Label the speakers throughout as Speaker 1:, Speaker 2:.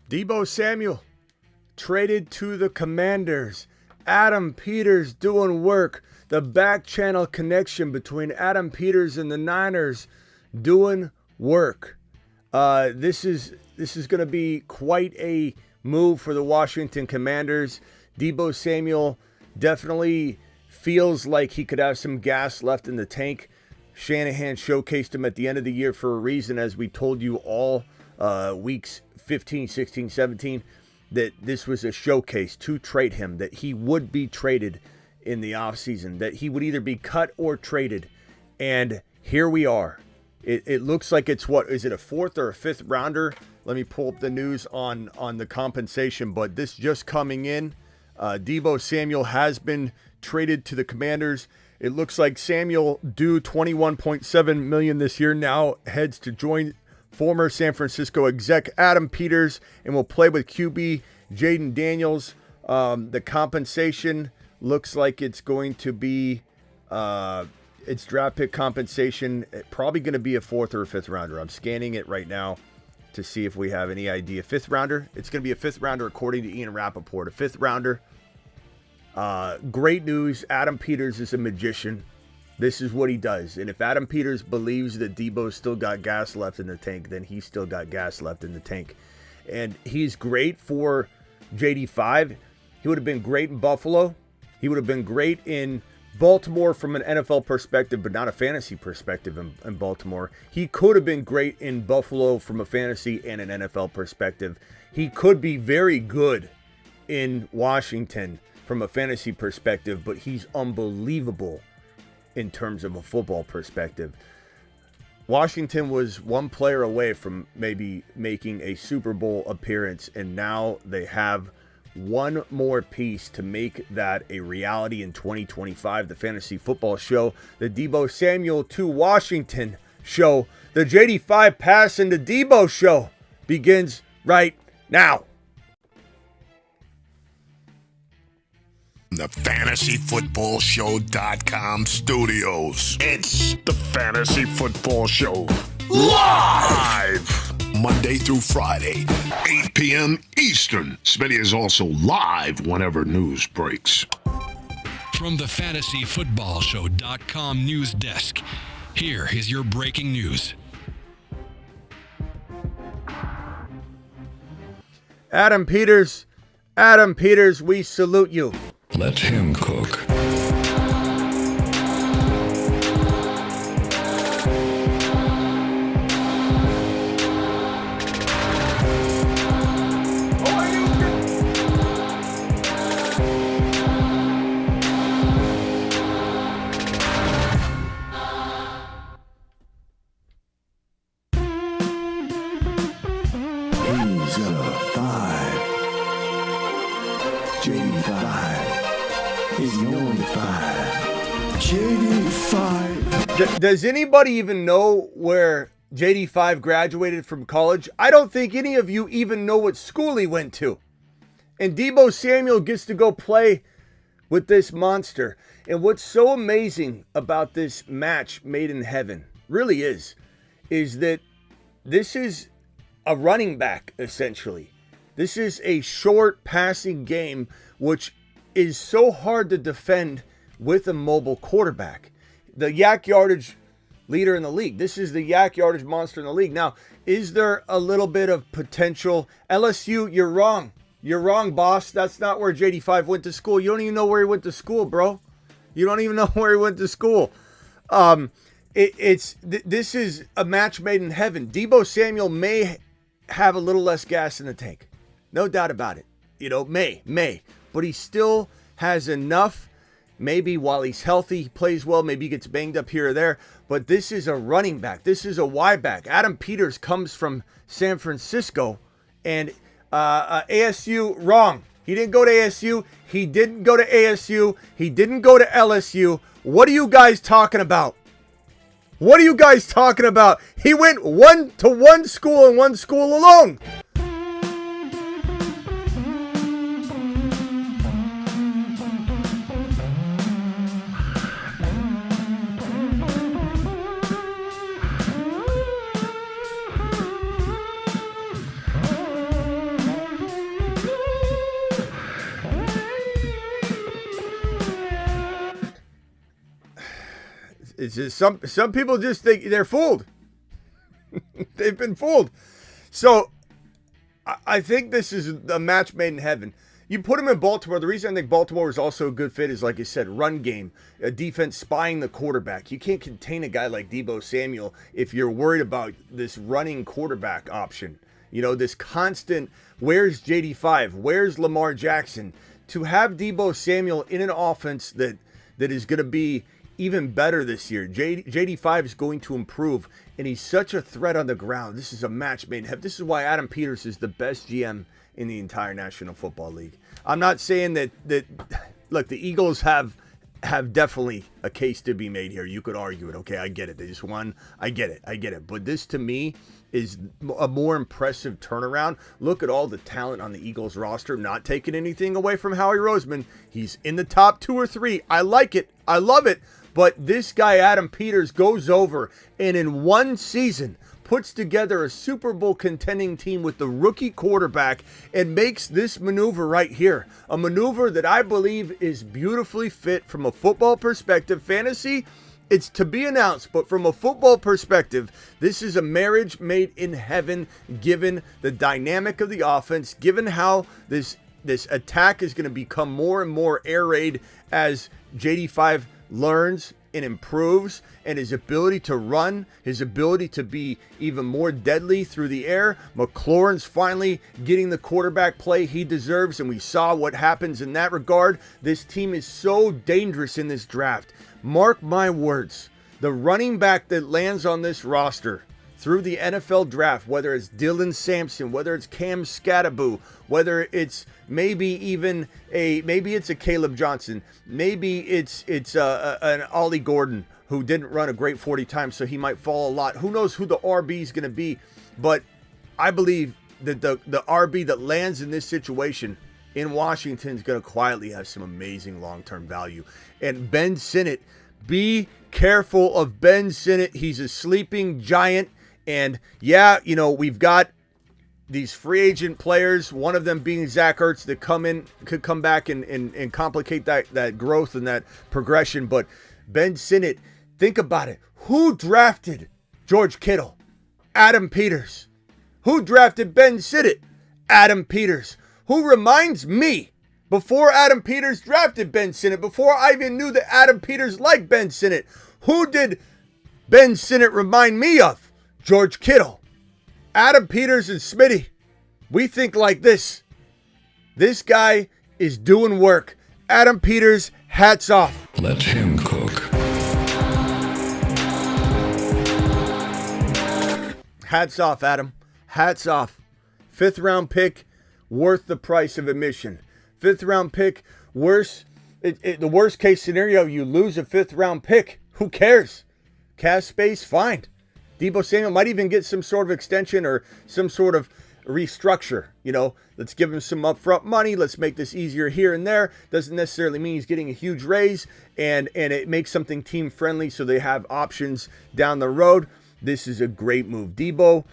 Speaker 1: Deebo Samuel traded to the Commanders. Adam Peters doing work. The back channel connection between Adam Peters and the Niners doing work. This is going to be quite a move for the Washington Commanders. Deebo Samuel definitely feels like he could have some gas left in the tank. Shanahan showcased him at the end of the year for a reason, as we told you all weeks 15, 16, 17, that this was a showcase to trade him, that he would be traded in the offseason, that he would either be cut or traded. And here we are. It looks like it's is it a fourth or a fifth rounder? Let me pull up the news on the compensation, but this just coming in. Deebo Samuel has been traded to the Commanders. It looks like Samuel, due $21.7 million this year, now heads to join former San Francisco exec Adam Peters and will play with QB Jaden Daniels. The compensation looks like it's going to be it's draft pick compensation, probably going to be a fourth or a fifth rounder. I'm scanning it right now to see if we have any idea. Fifth rounder. It's going to be a fifth rounder according to Ian Rappaport. A fifth rounder. Great news. Adam Peters is a magician. This is what he does. And if Adam Peters believes that Deebo's still got gas left in the tank, then he's still got gas left in the tank. And he's great for JD5. He would have been great in Buffalo. He would have been great in Baltimore from an NFL perspective, but not a fantasy perspective in Baltimore. He could have been great in Buffalo from a fantasy and an NFL perspective. He could be very good in Washington from a fantasy perspective, but he's unbelievable in terms of a football perspective. Washington was one player away from maybe making a Super Bowl appearance, and now they have one more piece to make that a reality in 2025. The Fantasy Football Show, the Deebo Samuel to Washington show, the JD5 Pass into Deebo show begins right now.
Speaker 2: The FantasyFootballShow.com studios.
Speaker 3: It's the Fantasy Football Show. Live!
Speaker 2: Monday through Friday,
Speaker 3: 8 p.m. Eastern. Smitty is also live whenever news breaks.
Speaker 4: From the FantasyFootballShow.com news desk, here is your breaking news.
Speaker 1: Adam Peters, we salute you.
Speaker 5: Let him cook.
Speaker 1: Does anybody even know where JD5 graduated from college? I don't think any of you even know what school he went to. And Deebo Samuel gets to go play with this monster. And what's so amazing about this match made in heaven, really is that this is a running back, essentially. This is a short passing game, which is so hard to defend with a mobile quarterback. The yak yardage leader in the league. This is the yak yardage monster in the league. Now, is there a little bit of potential? LSU, you're wrong. You're wrong, boss. That's not where JD5 went to school. You don't even know where he went to school, bro. You don't even know where he went to school. This is a match made in heaven. Deebo Samuel may have a little less gas in the tank. No doubt about it. May. But he still has enough. Maybe while he's healthy, he plays well. Maybe he gets banged up here or there. But this is a running back. This is a wide back. Adam Peters comes from San Francisco. And ASU, wrong. He didn't go to ASU. He didn't go to ASU. He didn't go to LSU. What are you guys talking about? What are you guys talking about? He went to one school and one school alone. It's just some people just think they're fooled. They've been fooled. So I think this is a match made in heaven. You put him in Baltimore. The reason I think Baltimore is also a good fit is, like you said, run game, a defense spying the quarterback. You can't contain a guy like Deebo Samuel if you're worried about this running quarterback option. You know, this constant, where's JD5? Where's Lamar Jackson? To have Deebo Samuel in an offense that is going to be even better this year. JD5 is going to improve, and he's such a threat on the ground. This is a match made in heaven. This is why Adam Peters is the best GM in the entire National Football League. I'm not saying that look, the Eagles have definitely a case to be made here. You could argue it. Okay, I get it. They just won. I get it. But this, to me, is a more impressive turnaround. Look at all the talent on the Eagles roster, not taking anything away from Howie Roseman. He's in the top 2 or 3. I like it. I love it. But this guy, Adam Peters, goes over and in one season puts together a Super Bowl contending team with the rookie quarterback and makes this maneuver right here. A maneuver that I believe is beautifully fit from a football perspective. Fantasy, it's to be announced, but from a football perspective, this is a marriage made in heaven, given the dynamic of the offense, given how this attack is going to become more and more air raid as JD5 learns and improves, and his ability to run, his ability to be even more deadly through the air. McLaurin's finally getting the quarterback play he deserves, and we saw what happens in that regard. This team is so dangerous in this draft. Mark my words, the running back that lands on this roster through the NFL draft, whether it's Dylan Sampson, whether it's Cam Scattaboo, whether it's maybe it's a Caleb Johnson, maybe it's an Ollie Gordon who didn't run a great 40 times, so he might fall a lot. Who knows who the RB is going to be? But I believe that the RB that lands in this situation in Washington is going to quietly have some amazing long-term value. And Ben Sinnott, be careful of Ben Sinnott. He's a sleeping giant. And yeah, you know, we've got these free agent players, one of them being Zach Ertz, that could come back and complicate that growth and that progression. But Ben Sinnott, think about it. Who drafted George Kittle? Adam Peters. Who drafted Ben Sinnott? Adam Peters. Who reminds me, before Adam Peters drafted Ben Sinnott, before I even knew that Adam Peters liked Ben Sinnott, who did Ben Sinnott remind me of? George Kittle. Adam Peters and Smitty, we think like this. This guy is doing work. Adam Peters, hats off.
Speaker 5: Let him cook.
Speaker 1: Hats off, Adam. Hats off. 5th round pick, worth the price of admission. 5th round pick, the worst case scenario, you lose a 5th round pick. Who cares? Cap space, fine. Deebo Samuel might even get some sort of extension or some sort of restructure. You know, let's give him some upfront money. Let's make this easier here and there. Doesn't necessarily mean he's getting a huge raise, and it makes something team friendly so they have options down the road. This is a great move. Deebo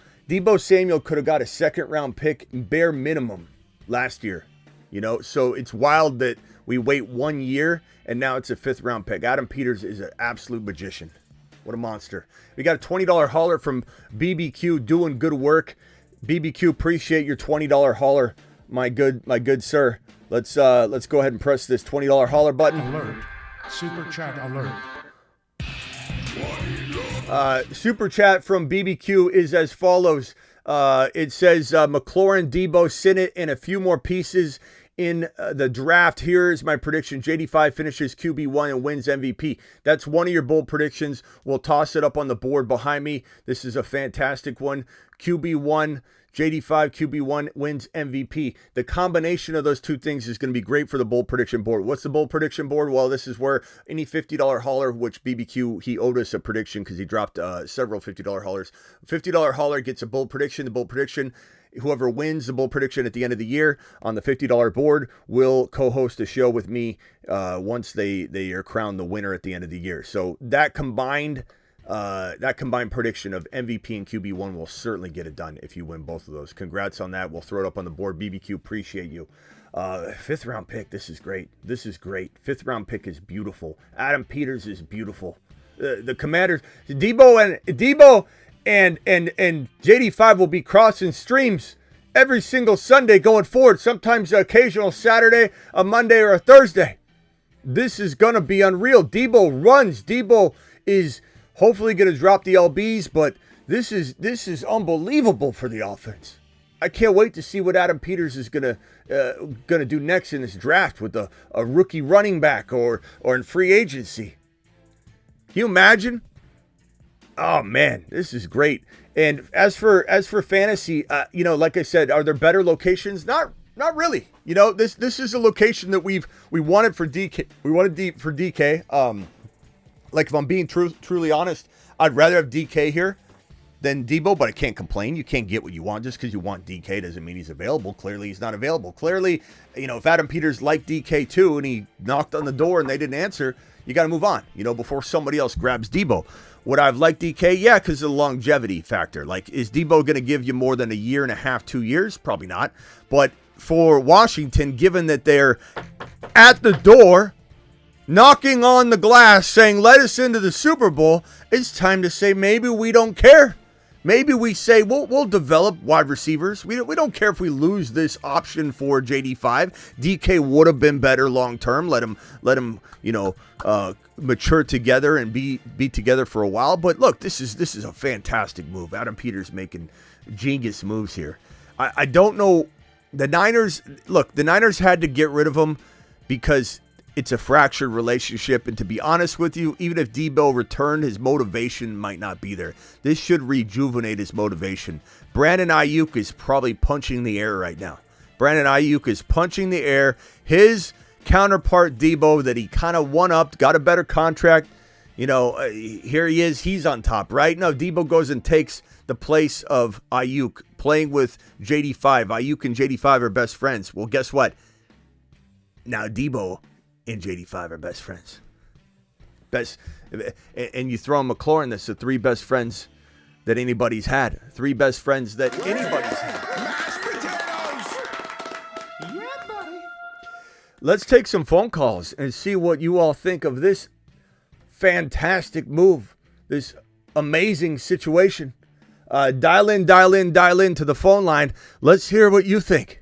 Speaker 1: Samuel could have got a 2nd round pick bare minimum last year. You know, so it's wild that we wait 1 year and now it's a 5th round pick. Adam Peters is an absolute magician. What a monster. We got a $20 hauler from BBQ doing good work. BBQ, appreciate your $20 hauler, my good sir. Let's go ahead and press this $20 hauler button.
Speaker 6: Alert. Super chat alert.
Speaker 1: Super chat from BBQ is as follows. It says McLaurin, Deebo, Sinnott, and a few more pieces in the draft. Here's my prediction. JD5 finishes QB1 and wins MVP. That's one of your bold predictions. We'll toss it up on the board behind me. This is a fantastic one. QB1, JD5, QB1 wins MVP. The combination of those two things is going to be great for the bold prediction board. What's the bold prediction board? Well, this is where any $50 hauler, which BBQ, he owed us a prediction because he dropped several $50 haulers. $50 hauler gets a bold prediction. The bold prediction, whoever wins the bold prediction at the end of the year on the $50 board will co-host a show with me once they are crowned the winner at the end of the year. So that combined prediction of MVP and QB1 will certainly get it done if you win both of those. Congrats on that. We'll throw it up on the board. BBQ, appreciate you. 5th round pick. This is great. 5th round pick is beautiful. Adam Peters is beautiful. the Commanders. Deebo and JD5 will be crossing streams every single Sunday going forward. Sometimes an occasional Saturday, a Monday, or a Thursday. This is gonna be unreal. Deebo runs. Deebo is hopefully gonna drop the LBs, but this is unbelievable for the offense. I can't wait to see what Adam Peters is gonna do next in this draft with a rookie running back or in free agency. Can you imagine? Oh man, this is great. And as for fantasy, like I said, are there better locations? Not really. This is a location that we wanted for DK. We wanted for DK. Like if I'm being truly honest, I'd rather have DK here than Deebo, but I can't complain. You can't get what you want. Just because you want DK doesn't mean he's available. Clearly, he's not available. Clearly, if Adam Peters liked DK too and he knocked on the door and they didn't answer, you got to move on, before somebody else grabs Deebo. Would I have liked DK? Yeah, because of the longevity factor. Like, is Deebo going to give you more than a year and a half, 2 years? Probably not. But for Washington, given that they're at the door, knocking on the glass, saying, let us into the Super Bowl, it's time to say maybe we don't care. Maybe we say we'll develop wide receivers. We don't care if we lose this option for JD5. DK would have been better long term. Let him mature together and be together for a while. But look, this is a fantastic move. Adam Peters making genius moves here. I don't know. The Niners had to get rid of him because it's a fractured relationship, and to be honest with you, even if Deebo returned, his motivation might not be there. This should rejuvenate his motivation. Brandon Ayuk is probably punching the air right now. Brandon Ayuk is punching the air. His counterpart, Deebo, that he kind of one-upped, got a better contract. Here he is. He's on top, right? No, Deebo goes and takes the place of Ayuk, playing with JD5. Ayuk and JD5 are best friends. Well, guess what? Now Deebo and JD5 are best friends. And you throw in McLaurin, that's the three best friends that anybody's had. Three best friends that anybody's had.
Speaker 2: Mashed potatoes!
Speaker 6: Yeah, buddy.
Speaker 1: Let's take some phone calls and see what you all think of this fantastic move, this amazing situation. Dial in to the phone line. Let's hear what you think.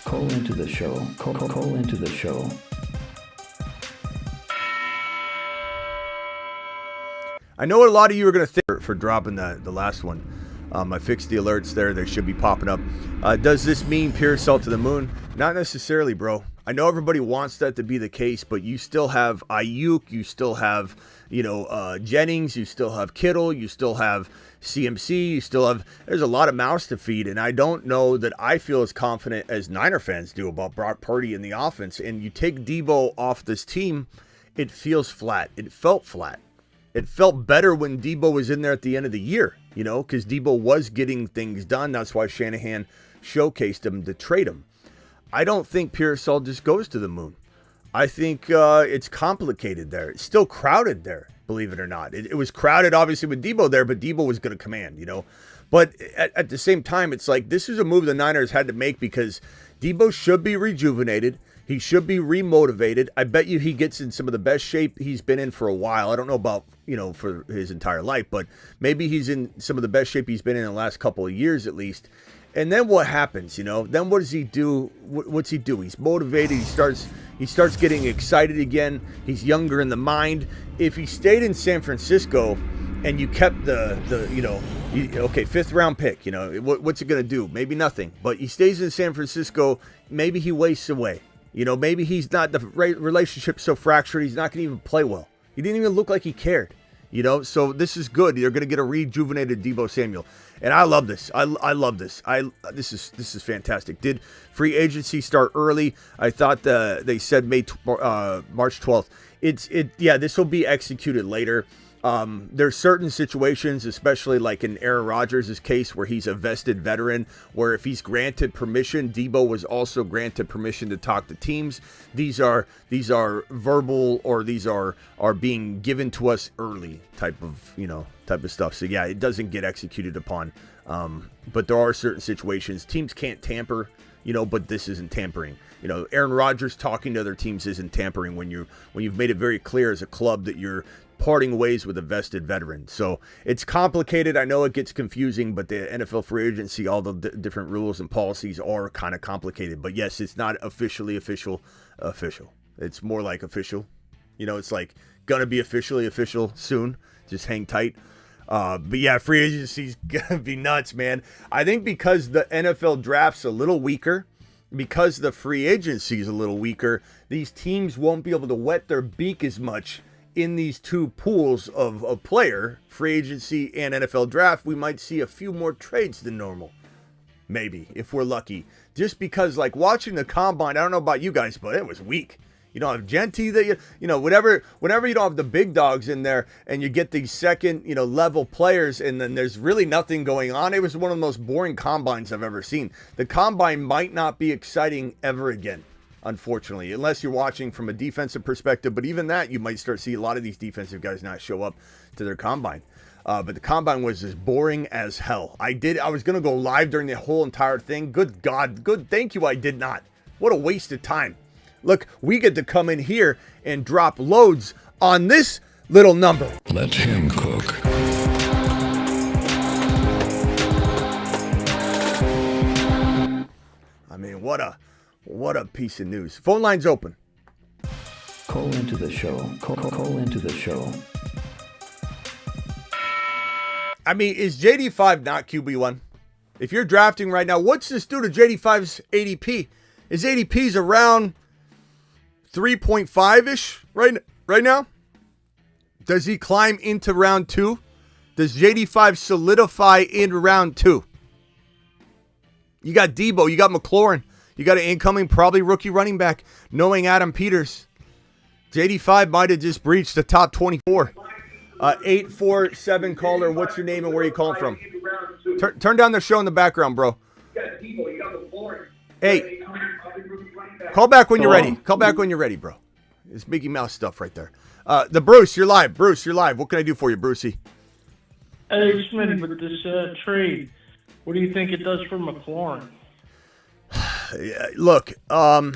Speaker 5: Call into the show. Call into the show.
Speaker 1: I know a lot of you are going to think for dropping the last one. I fixed the alerts there. They should be popping up. Does this mean Pearsall to the moon? Not necessarily, bro. I know everybody wants that to be the case, but you still have Ayuk. You still have, Jennings. You still have Kittle. You still have CMC. You still have, there's a lot of mouths to feed. And I don't know that I feel as confident as Niner fans do about Brock Purdy in the offense. And you take Deebo off this team, it feels flat. It felt flat. It felt better when Deebo was in there at the end of the year, because Deebo was getting things done. That's why Shanahan showcased him to trade him. I don't think Pearsall just goes to the moon. I think it's complicated there. It's still crowded there, believe it or not. It was crowded, obviously, with Deebo there, but Deebo was going to command, But at the same time, it's like this is a move the Niners had to make because Deebo should be rejuvenated. He should be remotivated. I bet you he gets in some of the best shape he's been in for a while. I don't know about, for his entire life, but maybe he's in some of the best shape he's been in the last couple of years at least. And then what happens, Then what does he do? What's he do? He's motivated. He starts getting excited again. He's younger in the mind. If he stayed in San Francisco and you kept the fifth round pick, what's it going to do? Maybe nothing. But he stays in San Francisco. Maybe he wastes away. Maybe he's not, the relationship so fractured, he's not going to even play well. He didn't even look like he cared, So this is good. They're going to get a rejuvenated Deebo Samuel. And I love this. I love this. This is fantastic. Did free agency start early? I thought they said March 12th. This will be executed later. There's certain situations, especially like in Aaron Rodgers' case, where he's a vested veteran, where if he's granted permission, Deebo was also granted permission to talk to teams. These are verbal, or these are being given to us early type of stuff. So yeah, it doesn't get executed upon. But there are certain situations teams can't tamper, but this isn't tampering. Aaron Rodgers talking to other teams isn't tampering when you've made it very clear as a club that you're parting ways with a vested veteran. So it's complicated. I know it gets confusing, but the NFL free agency, all the different rules and policies are kind of complicated. But yes, it's not officially official. It's more like official. It's like going to be officially official soon. Just hang tight. But yeah, free agency's going to be nuts, man. I think because the NFL draft's a little weaker, because the free agency is a little weaker, these teams won't be able to wet their beak as much in these two pools of a player, free agency and NFL draft. We might see a few more trades than normal. Maybe, if we're lucky. Just because, like, watching the combine, I don't know about you guys, but it was weak. You don't have Genti, whenever you don't have the big dogs in there and you get these second, level players and then there's really nothing going on. It was one of the most boring combines I've ever seen. The combine might not be exciting ever again, unfortunately, unless you're watching from a defensive perspective. But even that, you might start to see a lot of these defensive guys not show up to their combine. But the combine was as boring as hell. I was going to go live during the whole entire thing. Good God. Good. Thank you. I did not. What a waste of time. Look, we get to come in here and drop loads on this little number.
Speaker 4: Let him cook.
Speaker 1: I mean, what a piece of news. Phone line's open.
Speaker 5: Call into the show. Call into the show.
Speaker 1: I mean, is JD5 not QB1? If you're drafting right now, what's this do to JD5's ADP? His ADP's around 3.5-ish right now. Does he climb into round 2? Does JD5 solidify in round 2? You got Deebo, you got McLaurin, you got an incoming probably rookie running back, knowing Adam Peters. JD5 might have just breached the top 24. 847 caller, what's your name and where are you calling from? Turn down the show in the background, bro. Hey, call back when you're ready. Call back when you're ready, bro. It's Mickey Mouse stuff right there. The Bruce, you're live. Bruce, you're live. What can I do for you, Brucey?
Speaker 7: Hey, Smitty, with this trade, what do you think it does for McLaurin?
Speaker 1: Look, I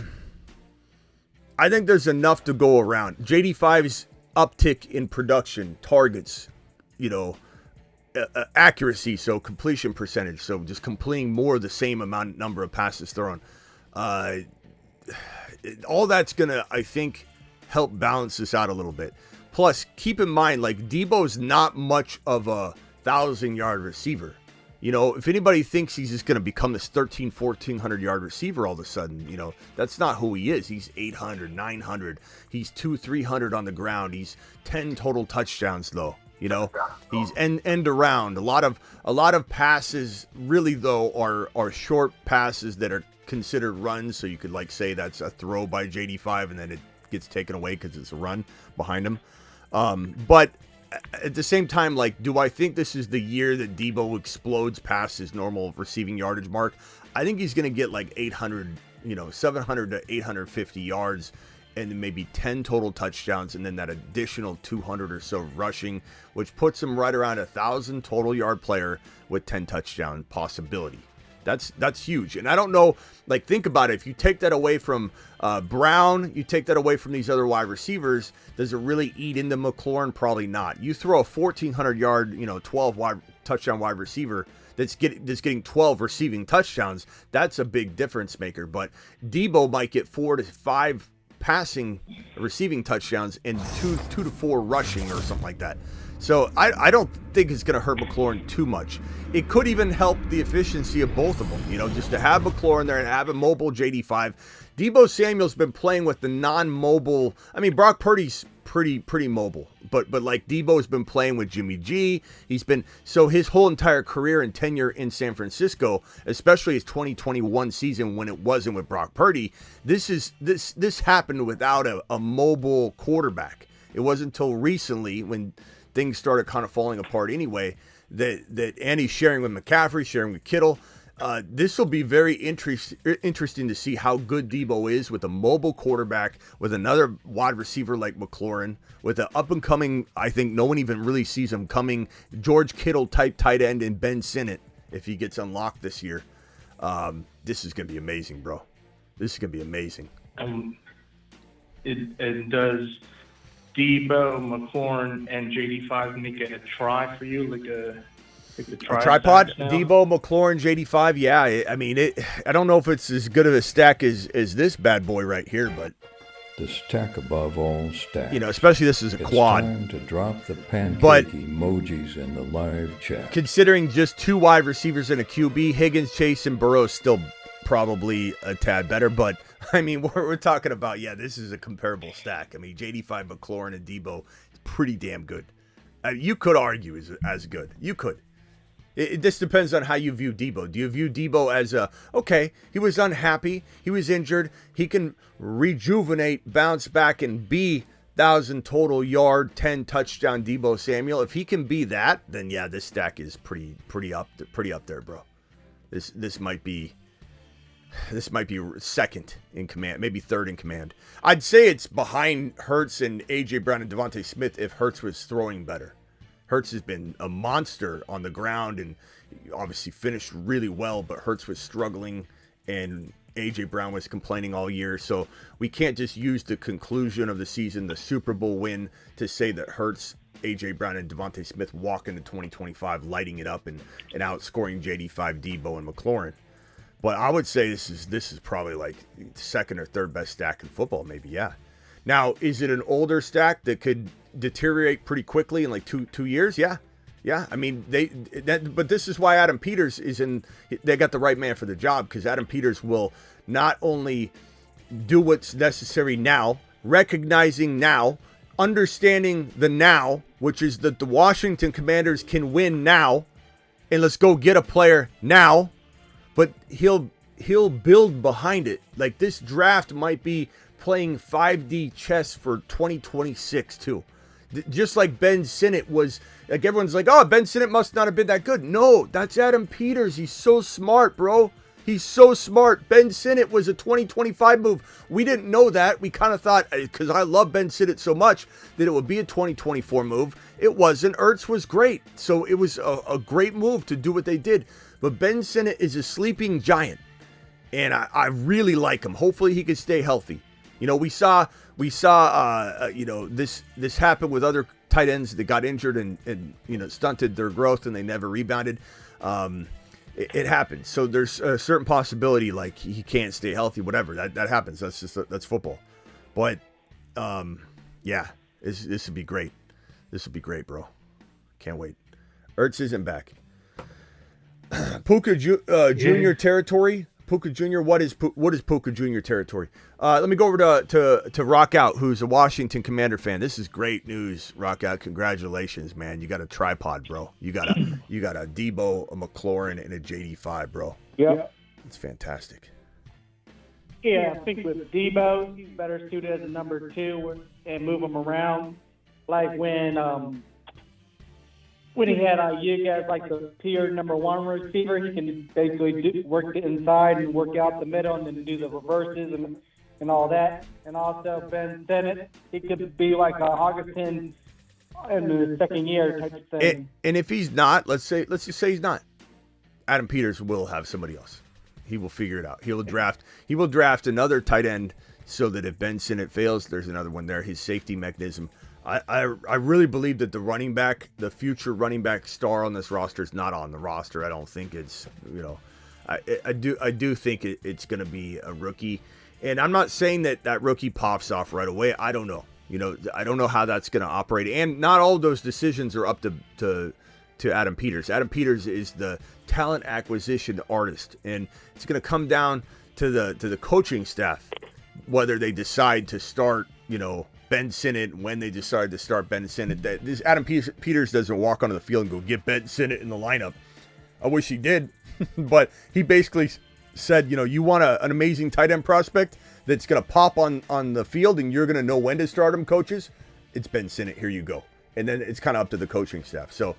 Speaker 1: think there's enough to go around. JD5's uptick in production, targets, accuracy, so completion percentage, so just completing more of the same number of passes thrown. All that's going to, I think, help balance this out a little bit. Plus, keep in mind, like, Deebo's not much of a 1,000-yard receiver. If anybody thinks he's just going to become this 1,400 receiver all of a sudden, that's not who he is. He's 800, 900. He's 300 on the ground. He's 10 total touchdowns, though. He's end around. A lot of passes really, though, are short passes that are considered runs. So you could say that's a throw by JD5 and then it gets taken away because it's a run behind him. But at the same time, do I think this is the year that Deebo explodes past his normal receiving yardage mark? I think he's going to get 800, 700 to 850 yards and then maybe 10 total touchdowns and then that additional 200 or so rushing, which puts him right around 1,000 total yard player with 10 touchdown possibility. That's huge. And I don't know, think about it. If you take that away from Brown, you take that away from these other wide receivers, does it really eat into McLaurin? Probably not. You throw a 1,400 yard, 12 touchdown wide receiver that's getting 12 receiving touchdowns. That's a big difference maker. But Deebo might get 4 to 5 receiving touchdowns and 2 to 4 rushing or something like that. So I don't think it's going to hurt McLaurin too much. It could even help the efficiency of both of them, just to have McLaurin there and have a mobile JD5. Deebo Samuel's been playing with the non-mobile. I mean, Brock Purdy's pretty mobile, but Deebo's been playing with Jimmy G. So his whole entire career and tenure in San Francisco, especially his 2021 season when it wasn't with Brock Purdy, this happened without a mobile quarterback. It wasn't until recently when things started kind of falling apart anyway, that Andy's sharing with McCaffrey, sharing with Kittle. This will be very interesting to see how good Deebo is with a mobile quarterback, with another wide receiver like McLaurin, with an up-and-coming, I think no one even really sees him coming, George Kittle-type tight end and Ben Sinnott, if he gets unlocked this year. This is going to be amazing, bro. This is going to be amazing.
Speaker 7: It does Deebo, McLaurin, and JD5 make it a try for you, like a
Speaker 1: tripod,
Speaker 7: stack now?
Speaker 1: Deebo, McLaurin, JD5. Yeah, I mean, I don't know if it's as good of a stack as this bad boy right here, but
Speaker 5: The stack above all stacks.
Speaker 1: especially this is a
Speaker 5: It's
Speaker 1: quad.
Speaker 5: time to drop the pancake
Speaker 1: But-
Speaker 5: emojis in the live chat.
Speaker 1: Considering just 2 wide receivers and a QB, Higgins, Chase, and Burrow still probably a tad better. But, I mean, we're talking about, this is a comparable stack. I mean, JD5, McLaurin, and Deebo is pretty damn good. You could argue as good. You could. This depends on how you view Deebo. Do you view Deebo as he was unhappy, he was injured, he can rejuvenate, bounce back, and be 1,000 total yard, 10 touchdown Deebo Samuel? If he can be that, then this stack is pretty up there, bro. This might be second in command, maybe third in command. I'd say it's behind Hurts and A.J. Brown and Devontae Smith if Hurts was throwing better. Hurts has been a monster on the ground and obviously finished really well, but Hurts was struggling and A.J. Brown was complaining all year. So we can't just use the conclusion of the season, the Super Bowl win, to say that Hurts, A.J. Brown, and Devontae Smith walk into 2025 lighting it up and outscoring JD5, Deebo, and McLaurin. But I would say this is probably like second or third best stack in football, maybe, yeah. Now, is it an older stack that could deteriorate pretty quickly in like two years? Yeah. I mean, but this is why Adam Peters they got the right man for the job, because Adam Peters will not only do what's necessary now, recognizing now, understanding the now, which is that the Washington Commanders can win now, and let's go get a player now, but he'll build behind it. Like, this draft might be playing 5D chess for 2026 too. Just like Ben Sinnott was, like, everyone's like, oh, Ben Sinnott must not have been that good. No, that's Adam Peters. He's so smart, bro. He's so smart. Ben Sinnott was a 2025 move. We didn't know that. We kind of thought, because I love Ben Sinnott so much, that it would be a 2024 move. It wasn't. Ertz was great. So it was a great move to do what they did. But Ben Sinnott is a sleeping giant. And I really like him. Hopefully he can stay healthy. We saw this happen with other tight ends that got injured and stunted their growth and they never rebounded. It happens. So there's a certain possibility like he can't stay healthy, whatever. That happens. That's football. But this would be great. This would be great, bro. Can't wait. Ertz isn't back. Puka Junior territory. Puka Jr. What is Puka Jr. territory? Let me go over to Rock Out, who's a Washington Commander fan. This is great news, Rock Out. Congratulations, man. You got a tripod, bro. You got a Deebo, a McLaurin, and a JD5, bro.
Speaker 8: Yeah.
Speaker 1: It's fantastic.
Speaker 8: Yeah, I think with Deebo, he's better suited as a number 2 and move him around. Like when he had you guys like the tier number 1 receiver, he can basically work the inside and work out the middle and then do the reverses and all that. And also Ben Sinnott, he could be like a Augustin in the second year type of thing.
Speaker 1: And if he's not, let's just say he's not, Adam Peters will have somebody else. He will figure it out. He will draft another tight end so that if Ben Sinnott fails, there's another one there. His safety mechanism. I really believe that the future running back star on this roster is not on the roster. I don't think it's, I do think it's going to be a rookie. And I'm not saying that rookie pops off right away. I don't know. I don't know how that's going to operate. And not all those decisions are up to Adam Peters. Adam Peters is the talent acquisition artist. And it's going to come down to the coaching staff, whether they decide to start, Ben Sinnott, when they decide to start Ben Sinnott. This Adam Peters doesn't walk onto the field and go get Ben Sinnott in the lineup. I wish he did, but he basically said, you want an amazing tight end prospect that's going to pop on the field and you're going to know when to start him, coaches. It's Ben Sinnott. Here you go. And then it's kind of up to the coaching staff. So,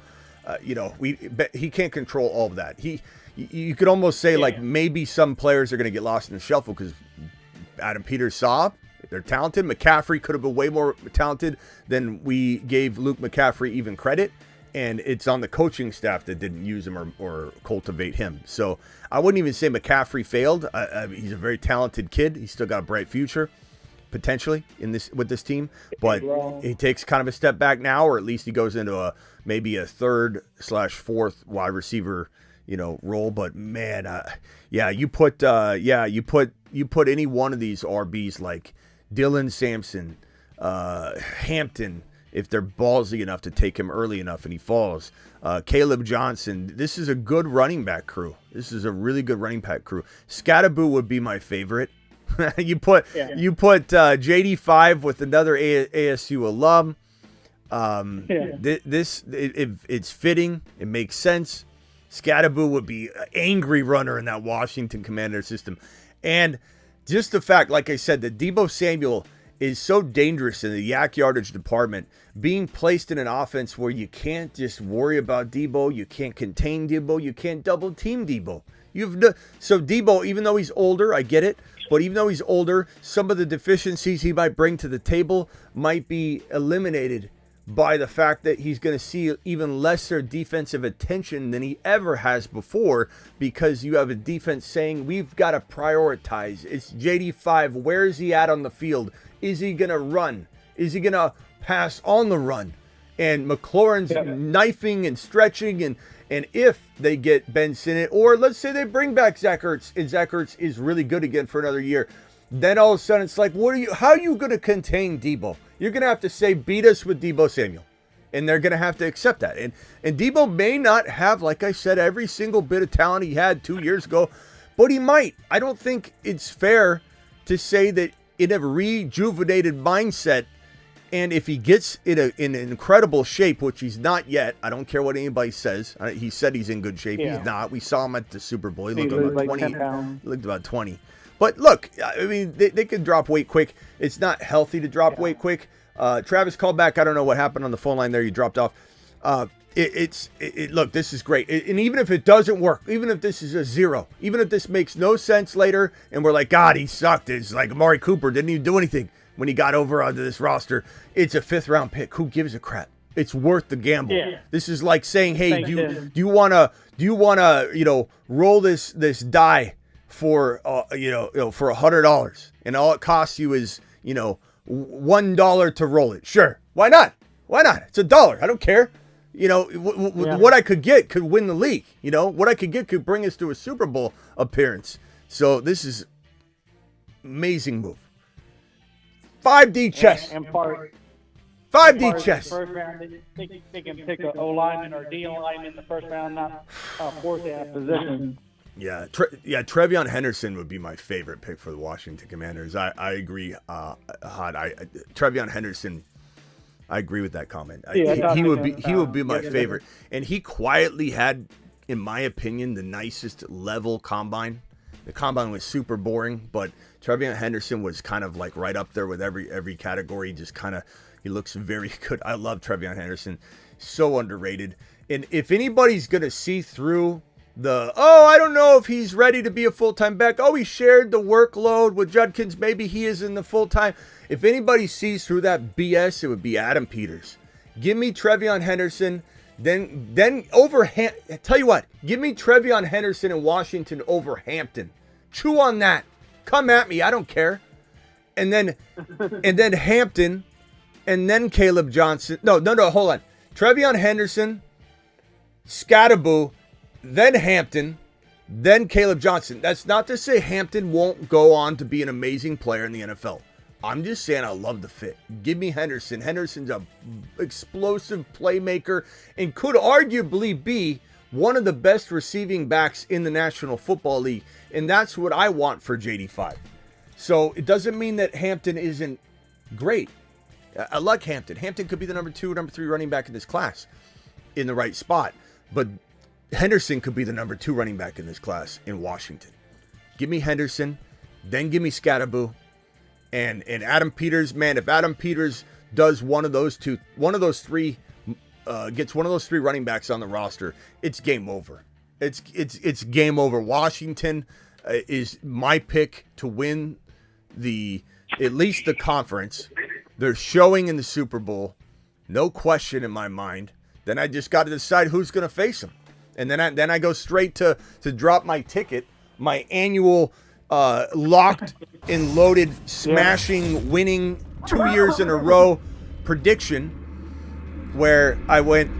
Speaker 1: he can't control all of that. You could almost say like maybe some players are going to get lost in the shuffle because Adam Peters saw they're talented. McCaffrey could have been way more talented than we gave Luke McCaffrey even credit. And it's on the coaching staff that didn't use him or cultivate him. So I wouldn't even say McCaffrey failed. He's a very talented kid. He's still got a bright future. potentially with this team, but he takes kind of a step back now, or at least he goes into maybe a 3rd/4th wide receiver, role. But man, you put any one of these RBs like Dylan Sampson, Hampton, if they're ballsy enough to take him early enough and he falls. Caleb Johnson. This is a good running back crew. This is a really good running back crew. Scatterboo would be my favorite. you put JD5 with another ASU alum. It's fitting. It makes sense. Scatterboo would be an angry runner in that Washington Commander system. And just the fact, like I said, that Deebo Samuel is so dangerous in the yak yardage department, being placed in an offense where you can't just worry about Deebo, you can't contain Deebo, you can't double team Deebo. So Deebo, even though he's older, I get it, but even though he's older, some of the deficiencies he might bring to the table might be eliminated by the fact that he's going to see even lesser defensive attention than he ever has before, because you have a defense saying, we've got to prioritize. It's JD5. Where is he at on the field? Is he going to run? Is he going to pass on the run? And McLaurin's knifing and stretching, and if they get Ben Sinnott, or let's say they bring back Zach Ertz, and Zach Ertz is really good again for another year, then all of a sudden it's like, how are you going to contain Deebo? You're going to have to say, beat us with Deebo Samuel. And they're going to have to accept that. And Deebo may not have, like I said, every single bit of talent he had 2 years ago, but he might. I don't think it's fair to say that in a rejuvenated mindset, and if he gets in an incredible shape, which he's not yet, I don't care what anybody says. He said he's in good shape. Yeah. He's not. We saw him at the Super Bowl. He looked about 20. He looked about 20. But look, I mean, they can drop weight quick. It's not healthy to drop weight quick. Travis called back. I don't know what happened on the phone line there. You dropped off. Look, this is great. And even if it doesn't work, even if this is a 0, even if this makes no sense later, and we're like, God, he sucked. It's like Amari Cooper didn't even do anything when he got over onto this roster. It's a 5th-round pick. Who gives a crap? It's worth the gamble. Yeah. This is like saying, hey, do you wanna roll this die for for $100, and all it costs you is $1 to roll it. Sure, why not? It's $1. I don't care. What I could get could win the league. What I could get could bring us to a Super Bowl appearance. So this is amazing move. 5D chess.
Speaker 8: And part
Speaker 1: 5D chess.
Speaker 8: First round, they can pick an O lineman or D lineman in the first round, not fourth position.
Speaker 1: Yeah, Trevion Henderson would be my favorite pick for the Washington Commanders. I agree, Hot. Trevion Henderson, I agree with that comment. He would be my favorite, and he quietly had, in my opinion, the nicest level combine. The combine was super boring, but Trevion Henderson was kind of like right up there with every category. Just kind of, he looks very good. I love Trevion Henderson, so underrated. And if anybody's gonna see through I don't know if he's ready to be a full-time back. He shared the workload with Judkins. Maybe he is in the full-time. If anybody sees through that BS, it would be Adam Peters. Give me Trevion Henderson. Then over, tell you what, give me Trevion Henderson in Washington over Hampton. Chew on that. Come at me. I don't care. And then Hampton, and then Caleb Johnson. No, hold on. Trevion Henderson, Scatterboo, then Hampton, then Caleb Johnson. That's not to say Hampton won't go on to be an amazing player in the NFL. I'm just saying I love the fit. Give me Henderson. Henderson's a explosive playmaker and could arguably be one of the best receiving backs in the National Football League. And that's what I want for JD5. So it doesn't mean that Hampton isn't great. I like Hampton. Hampton could be the number 2, number 3 running back in this class in the right spot. But Henderson could be the number 2 running back in this class in Washington. Give me Henderson, then give me Scatterboo, and Adam Peters. Man, if Adam Peters does gets one of those three running backs on the roster, it's game over. It's game over. Washington is my pick to win at least the conference. They're showing in the Super Bowl, no question in my mind. Then I just got to decide who's going to face them. And then I go straight to drop my ticket, my annual locked and loaded, smashing, winning 2 years in a row prediction where I went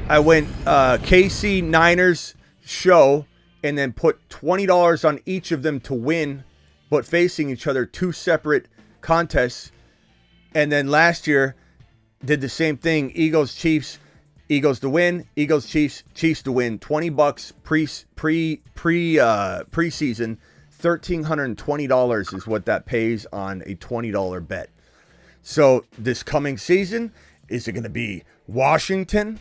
Speaker 1: KC Niners show and then put $20 on each of them to win, but facing each other, 2 separate contests. And then last year did the same thing. Eagles Chiefs, Eagles to win, Eagles Chiefs, Chiefs to win. $20 preseason. $1,320 is what that pays on a $20 bet. So this coming season, is it going to be Washington?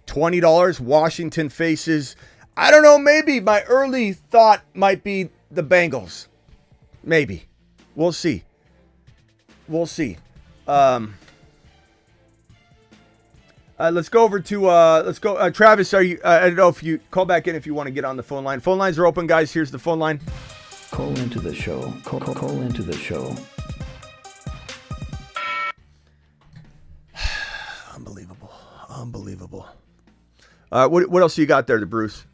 Speaker 1: $20. Washington faces, I don't know, maybe my early thought might be the Bengals. Maybe. We'll see. Let's go over to, Travis, are you, I don't know if you call back in if you want to get on the phone line. Phone lines are open, guys. Here's the phone line.
Speaker 5: Call into the show. Call into the show.
Speaker 1: Unbelievable. What else you got there, Bruce?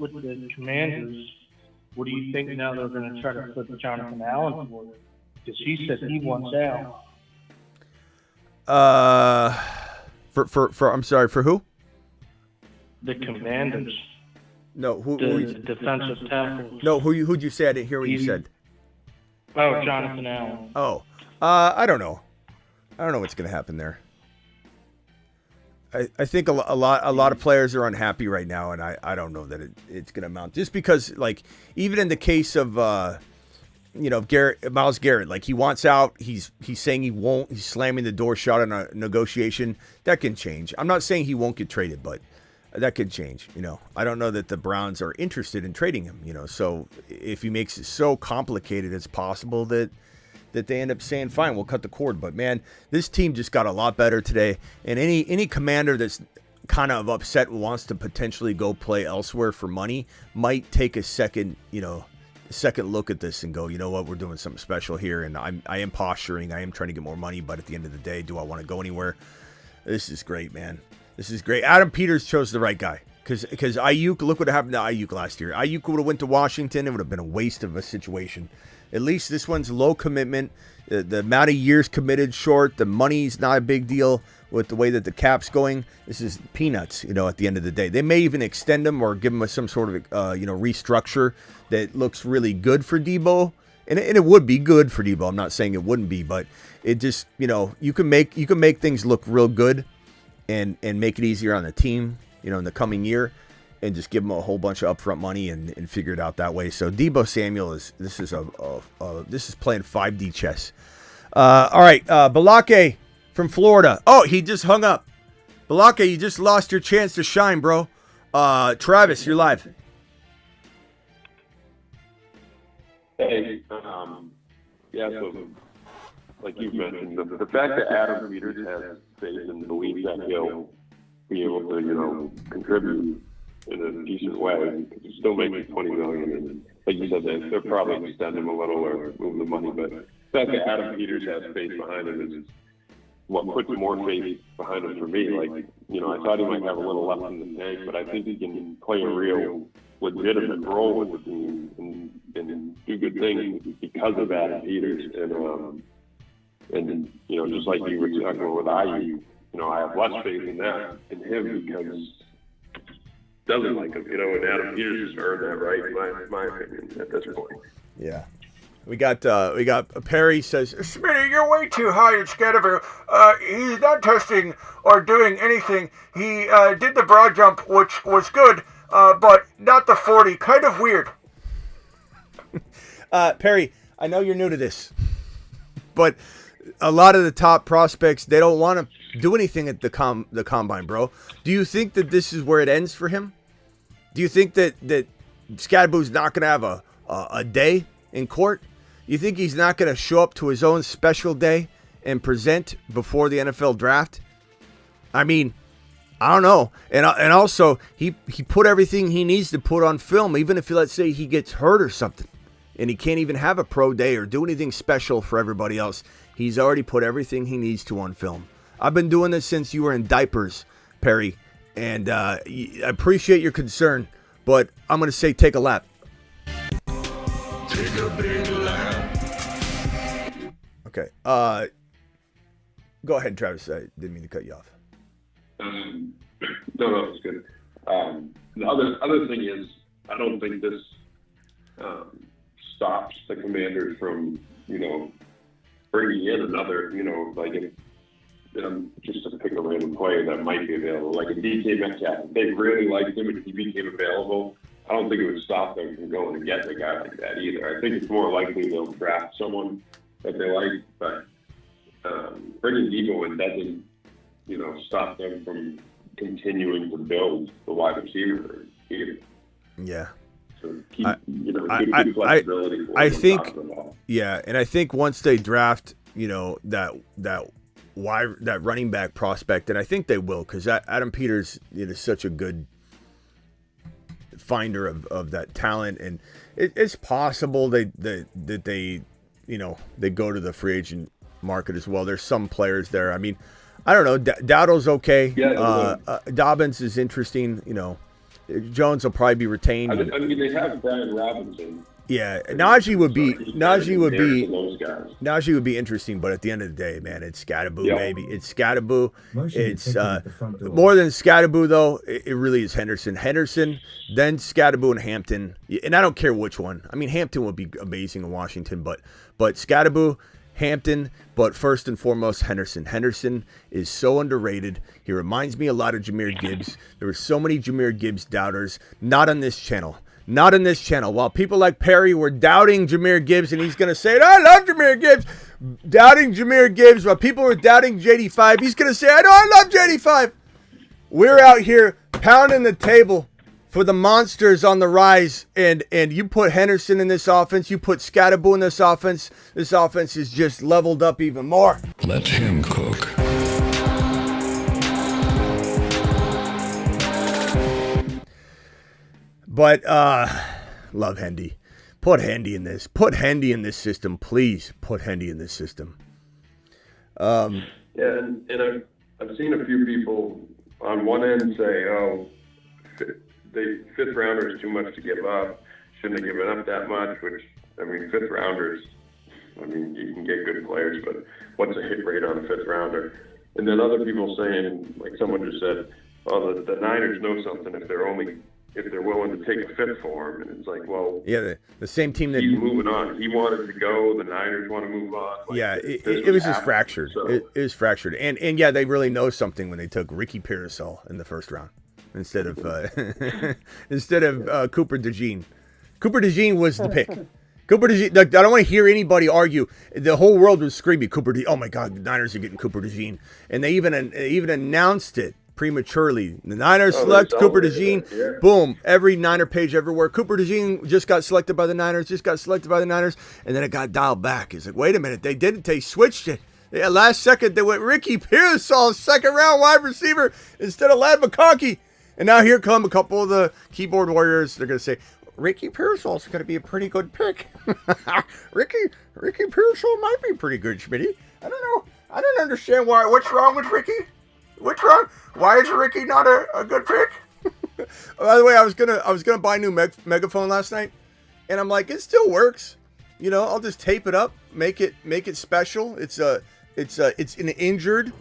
Speaker 7: With the Commanders, what do you think now they're going to try to put Jonathan Allen for? Because he said he wants out.
Speaker 1: I'm sorry, for who?
Speaker 7: The Commanders.
Speaker 1: No, who
Speaker 7: The defensive tackles.
Speaker 1: No, who'd you say? I didn't hear what you said.
Speaker 7: Oh, Jonathan Allen.
Speaker 1: Oh, I don't know. I don't know what's going to happen there. I think a lot of players are unhappy right now, and I don't know that it's going to amount. Just because, like, even in the case of Myles Garrett, like, he wants out. He's saying he won't. He's slamming the door shut on a negotiation. That can change. I'm not saying he won't get traded, but that could change. I don't know that the Browns are interested in trading him. So if he makes it so complicated, it's possible that they end up saying, fine, we'll cut the cord. But, man, this team just got a lot better today. And any commander that's kind of upset and wants to potentially go play elsewhere for money might take a second look at this and go, you know what, we're doing something special here. And I am posturing. I am trying to get more money. But at the end of the day, do I want to go anywhere? This is great, man. This is great. Adam Peters chose the right guy. Because Ayuk, look what happened to Ayuk last year. Ayuk would have went to Washington. It would have been a waste of a situation. At least this one's low commitment. The amount of years committed short. The money's not a big deal with the way that the cap's going. This is peanuts, at the end of the day. They may even extend him or give him some sort of, restructure that looks really good for Deebo. And it would be good for Deebo. I'm not saying it wouldn't be, but it just, you can make things look real good and make it easier on the team, in the coming year. And just give him a whole bunch of upfront money and figure it out that way. So Deebo Samuel is playing 5D chess. All right, Balake from Florida. Oh, he just hung up. Balake, you just lost your chance to shine, bro. Travis, you're live.
Speaker 9: Hey, so like you mentioned, the fact that Adam Peters has faith and believes that he'll be able to, contribute in a decent way, because still making $20 million, and like you said, they'll probably extend him a little or move the money. But the fact that Adam Peters has faith behind him is what puts more faith behind him for me. Like, I thought he might have a little left in the tank, but I think he can play a real legitimate role with the team and do good things because of Adam Peters. And just like you were talking about with IU, I have less faith in him because doesn't like him, and Adam Peters has earned that right, in my opinion, at this point.
Speaker 1: Yeah. We got Perry says, Smitty, you're way too high and scared of him. He's not testing or doing anything. He did the broad jump, which was good, but not the 40. Kind of weird. Perry, I know you're new to this, but a lot of the top prospects, they don't want to do anything at the combine, bro. Do you think that this is where it ends for him? Do you think that Scadaboo's not going to have a day in court? You think he's not going to show up to his own special day and present before the NFL draft? I mean, I don't know. And also, he put everything he needs to put on film, even if, let's say, he gets hurt or something, and he can't even have a pro day or do anything special for everybody else. He's already put everything he needs to on film. I've been doing this since you were in diapers, Perry, and I appreciate your concern, but I'm going to say take a lap.
Speaker 2: Take a big lap.
Speaker 1: Okay. Go ahead, Travis. I didn't mean to cut you off.
Speaker 9: No, it's good. The other thing is, I don't think this stops the Commanders from, bringing in another, like just to pick a random player that might be available, like a DK Metcalf. If they really liked him and if he became available, I don't think it would stop them from going and getting a guy like that either. I think it's more likely they'll draft someone that they like, but bringing Deebo in doesn't, stop them from continuing to build the wide receiver either.
Speaker 1: Yeah.
Speaker 9: So keep, good flexibility.
Speaker 1: I think, yeah, and I think once they draft, that running back prospect, and I think they will, because Adam Peters is such a good finder of that talent, and it's possible that they go to the free agent market as well. There's some players there. I mean, I don't know. Dowdle's okay.
Speaker 9: Yeah,
Speaker 1: Dobbins is interesting. Jones will probably be retained.
Speaker 9: I mean, they have Brian Robinson.
Speaker 1: Yeah, Najee would be interesting, but at the end of the day, man, it's Scatterboo, baby. It's Scatterboo. It's more than Scatterboo, though. It really is Henderson. Henderson, then Scatterboo and Hampton. And I don't care which one. I mean, Hampton would be amazing in Washington, but Scatterboo, Hampton, but first and foremost, Henderson. Henderson is so underrated. He reminds me a lot of Jahmyr Gibbs. There were so many Jahmyr Gibbs doubters. Not on this channel. Not in this channel. While people like Perry were doubting Jahmyr Gibbs, and he's going to say, I love Jahmyr Gibbs. Doubting Jahmyr Gibbs, while people were doubting JD5, he's going to say, I love JD5. We're out here pounding the table for the monsters on the rise, and you put Henderson in this offense, you put Scatterboo in this offense is just leveled up even more.
Speaker 4: Let him cook.
Speaker 1: But love Hendy. Put Hendy in this. Put Hendy in this system, please. Put Hendy in this system.
Speaker 9: Yeah, and I've seen a few people on one end say, fifth rounder is too much to give up. Shouldn't have given up that much, which, I mean, fifth rounders, I mean, you can get good players, but what's a hit rate on a fifth rounder? And then other people saying, like someone just said, the Niners know something if they're willing to take a fifth for him. And it's like, well,
Speaker 1: yeah, the same team that
Speaker 9: he's moving on. He wanted to go. The Niners want to move on. Like,
Speaker 1: yeah, it was just fractured. So. It was fractured. And yeah, they really know something when they took Ricky Pearsall in the first round instead of Cooper DeJean. Cooper DeJean was the pick. Cooper DeJean. I don't want to hear anybody argue. The whole world was screaming Cooper DeJean. Oh my God, the Niners are getting Cooper DeJean, and they even announced it prematurely. The Niners select Cooper DeJean. Yeah. Boom. Every Niner page everywhere. Cooper DeJean just got selected by the Niners. And then it got dialed back. It's like, wait a minute. They didn't. They switched it. Yeah, last second, they went Ricky Pearsall, second round wide receiver, instead of Ladd McConkey. And now here come a couple of the keyboard warriors. They're going to say, Ricky Pearsall's going to be a pretty good pick. Ricky Pearsall might be pretty good, Smitty. I don't know. I don't understand why. What's wrong with Ricky? What's wrong? Why is Ricky not a good pick? By the way, I was gonna buy a new megaphone last night, and I'm like, it still works. I'll just tape it up, make it special. It's an injured,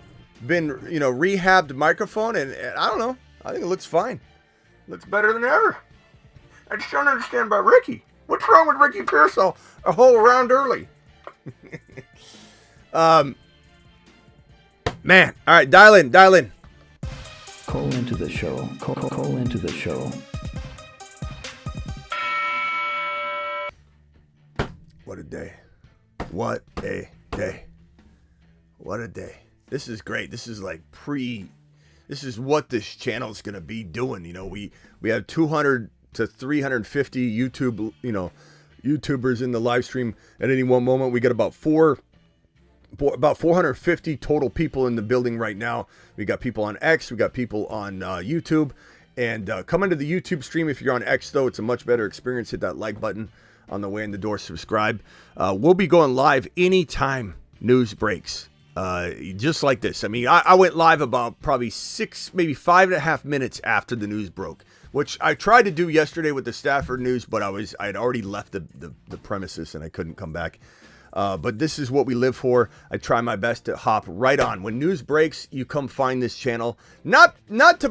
Speaker 1: been rehabbed microphone, and I don't know. I think it looks fine. Looks better than ever. I just don't understand about Ricky. What's wrong with Ricky Pearsall? A whole round early. Man, all right, dial in.
Speaker 5: Call into the show. Call into the show.
Speaker 1: What a day. What a day. What a day. This is great. This is like this is what this channel is going to be doing. We have 200 to 350 YouTubers in the live stream at any one moment. We got about 450 total people in the building right now. We got people on X, we got people on YouTube, and come into the YouTube stream. If you're on X, though, it's a much better experience. Hit that like button on the way in the door. Subscribe. We'll be going live anytime news breaks. Just like this. I mean, I went live about probably 6, maybe 5.5 minutes after the news broke, which I tried to do yesterday with the Stafford news, but I'd already left the premises and I couldn't come back. But this is what we live for. I try my best to hop right on. When news breaks, you come find this channel. Not to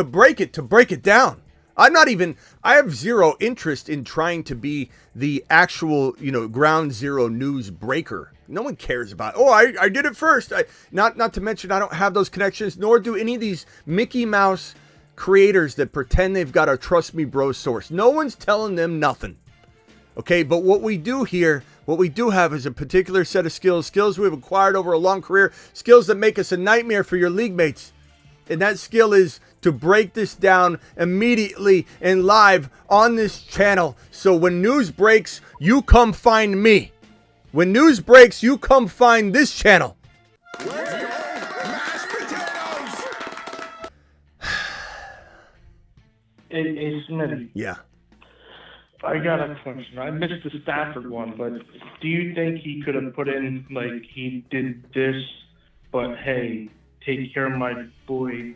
Speaker 1: break it, to break it down. I have zero interest in trying to be the actual, ground zero news breaker. No one cares about, I did it first. Not to mention, I don't have those connections, nor do any of these Mickey Mouse creators that pretend they've got a trust me bro source. No one's telling them nothing. Okay, but what we do have is a particular set of skills we've acquired over a long career, skills that make us a nightmare for your league mates. And that skill is to break this down immediately and live on this channel. So when news breaks, you come find me. When news breaks, you come find this channel.
Speaker 7: Hey, Smitty.
Speaker 1: Yeah.
Speaker 7: I got a question. I missed the Stafford one, but do you think he could have put in, like, he did this, but hey, take care of my boy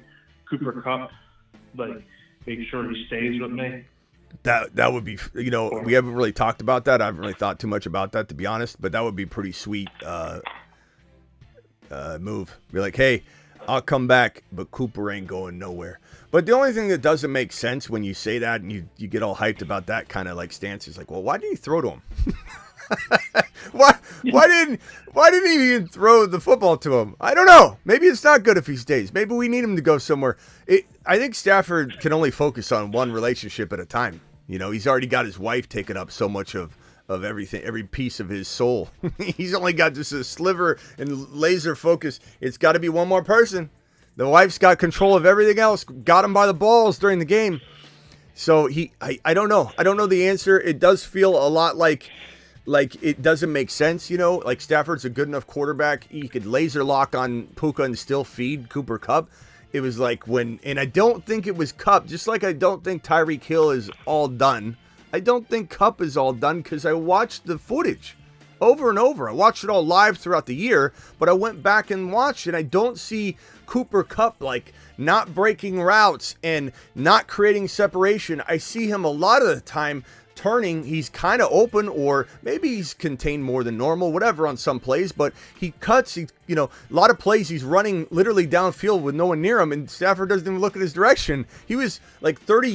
Speaker 7: Cooper Kupp, like, make sure he stays with me?
Speaker 1: That would be, we haven't really talked about that. I haven't really thought too much about that, to be honest, but that would be a pretty sweet move. Be like, hey, I'll come back, but Cooper ain't going nowhere. But the only thing that doesn't make sense when you say that and you get all hyped about that kind of like stance is like, well, why did he throw to him? why didn't he even throw the football to him? I don't know. Maybe it's not good if he stays. Maybe we need him to go somewhere. I think Stafford can only focus on one relationship at a time. He's already got his wife taking up so much of everything, every piece of his soul. He's only got just a sliver and laser focus. It's got to be one more person. The wife's got control of everything else. Got him by the balls during the game. So I don't know. I don't know the answer. It does feel a lot like it doesn't make sense, like Stafford's a good enough quarterback. He could laser lock on Puka and still feed Cooper Kupp. It was like and I don't think it was Kupp, just like I don't think Tyreek Hill is all done. I don't think Kupp is all done because I watched the footage over and over. I watched it all live throughout the year, but I went back and watched it. I don't see Cooper Kupp like not breaking routes and not creating separation. I see him a lot of the time turning. He's kind of open, or maybe he's contained more than normal, whatever, on some plays, but he cuts. A lot of plays he's running literally downfield with no one near him, and Stafford doesn't even look in his direction. He was like 30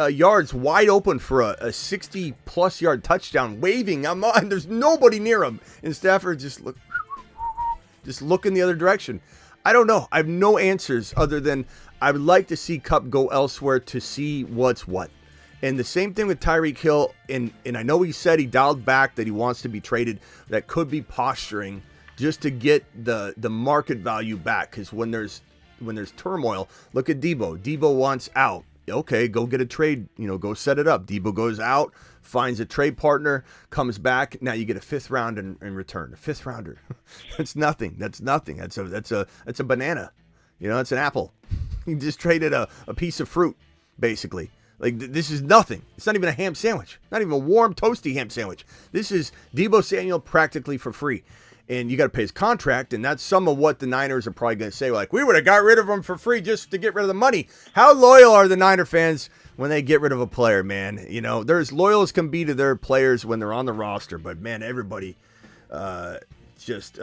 Speaker 1: yards wide open for a 60+ yard touchdown, waving. There's nobody near him, and Stafford just look in the other direction. I don't know. I have no answers other than I would like to see Kupp go elsewhere to see what's what. And the same thing with Tyreek Hill, and I know he said he dialed back that he wants to be traded. That could be posturing just to get the market value back. Because when there's turmoil, look at Deebo. Deebo wants out. Okay, go get a trade. Go set it up. Deebo goes out, finds a trade partner, comes back. Now you get a 5th round in return. A 5th rounder. That's nothing. That's nothing. That's a banana. It's an apple. You just traded a piece of fruit, basically. Like, this is nothing. It's not even a ham sandwich. Not even a warm, toasty ham sandwich. This is Deebo Samuel practically for free. And you got to pay his contract, and that's some of what the Niners are probably going to say. Like, we would have got rid of him for free just to get rid of the money. How loyal are the Niner fans when they get rid of a player, man? They're as loyal as can be to their players when they're on the roster. But, man, everybody just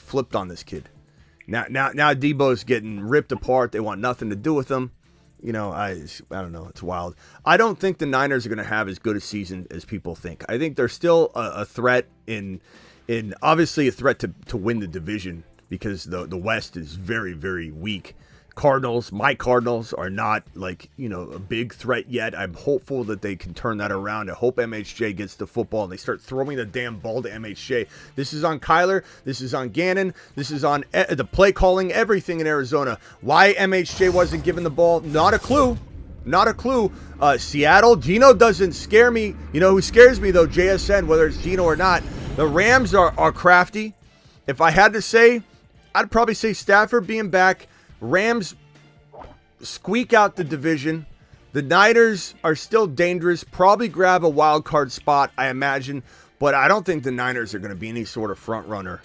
Speaker 1: flipped on this kid. Now Deebo's getting ripped apart. They want nothing to do with him. I don't know. It's wild. I don't think the Niners are going to have as good a season as people think. I think they're still a threat in obviously a threat to win the division because the West is very, very weak. My Cardinals are not a big threat yet. I'm hopeful that they can turn that around. I hope MHJ gets the football and they start throwing the damn ball to MHJ. This is on Kyler. This is on Gannon. This is on the play calling, everything in Arizona. Why MHJ wasn't given the ball? Not a clue. Not a clue. Seattle, Geno doesn't scare me. Who scares me though? JSN, whether it's Geno or not. The Rams are crafty. If I had to say, I'd probably say Stafford being back. Rams squeak out the division. The Niners are still dangerous. Probably grab a wild card spot, I imagine. But I don't think the Niners are going to be any sort of front runner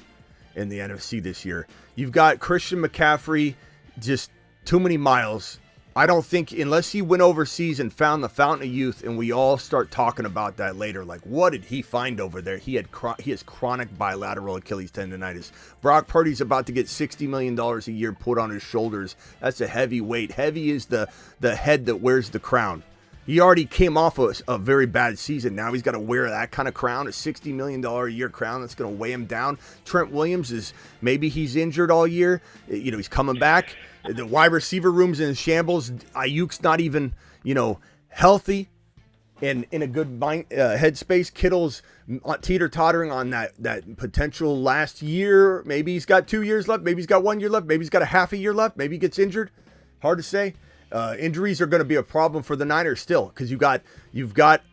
Speaker 1: in the NFC this year. You've got Christian McCaffrey, just too many miles. I don't think, unless he went overseas and found the fountain of youth, and we all start talking about that later, like what did he find over there? He has chronic bilateral Achilles tendonitis. Brock Purdy's about to get $60 million a year put on his shoulders. That's a heavy weight. Heavy is the head that wears the crown. He already came off a very bad season. Now he's got to wear that kind of crown, a $60 million a year crown that's going to weigh him down. Trent Williams maybe he's injured all year. He's coming back. The wide receiver room's in shambles. Ayuk's not even, healthy and in a good headspace. Kittle's teeter-tottering on that potential last year. Maybe he's got 2 years left. Maybe he's got 1 year left. Maybe he's got a half a year left. Maybe he gets injured. Hard to say. Injuries are going to be a problem for the Niners still, because you've got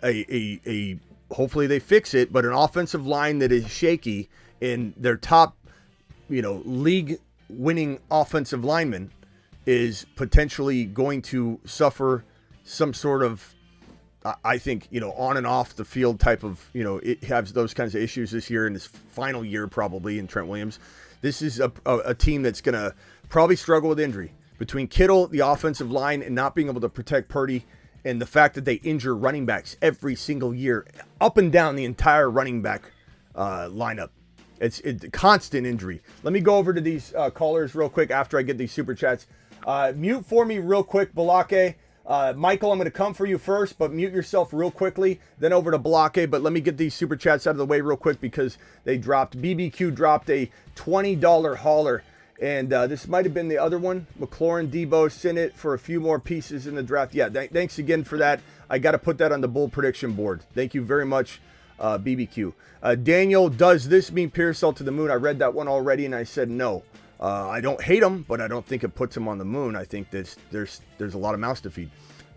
Speaker 1: a hopefully they fix it, but an offensive line that is shaky, and their top, league winning offensive lineman is potentially going to suffer some sort of, I think, on and off the field type of, it has those kinds of issues this year, in his final year probably, in Trent Williams. This is a team that's going to probably struggle with injury. Between Kittle, the offensive line, and not being able to protect Purdy, and the fact that they injure running backs every single year, up and down the entire running back lineup. It's constant injury. Let me go over to these callers real quick after I get these super chats. Mute for me real quick, Balake. Michael, I'm going to come for you first, but mute yourself real quickly, then over to Balake. But let me get these super chats out of the way real quick because they dropped. BBQ dropped a $20 hauler. And this might have been the other one. McLaurin, Deebo, sent it for a few more pieces in the draft. Yeah, thanks again for that. I got to put that on the bull prediction board. Thank you very much, BBQ. Daniel, does this mean Pearsall to the moon? I read that one already, and I said no. I don't hate him, but I don't think it puts him on the moon. I think there's a lot of mouths to feed.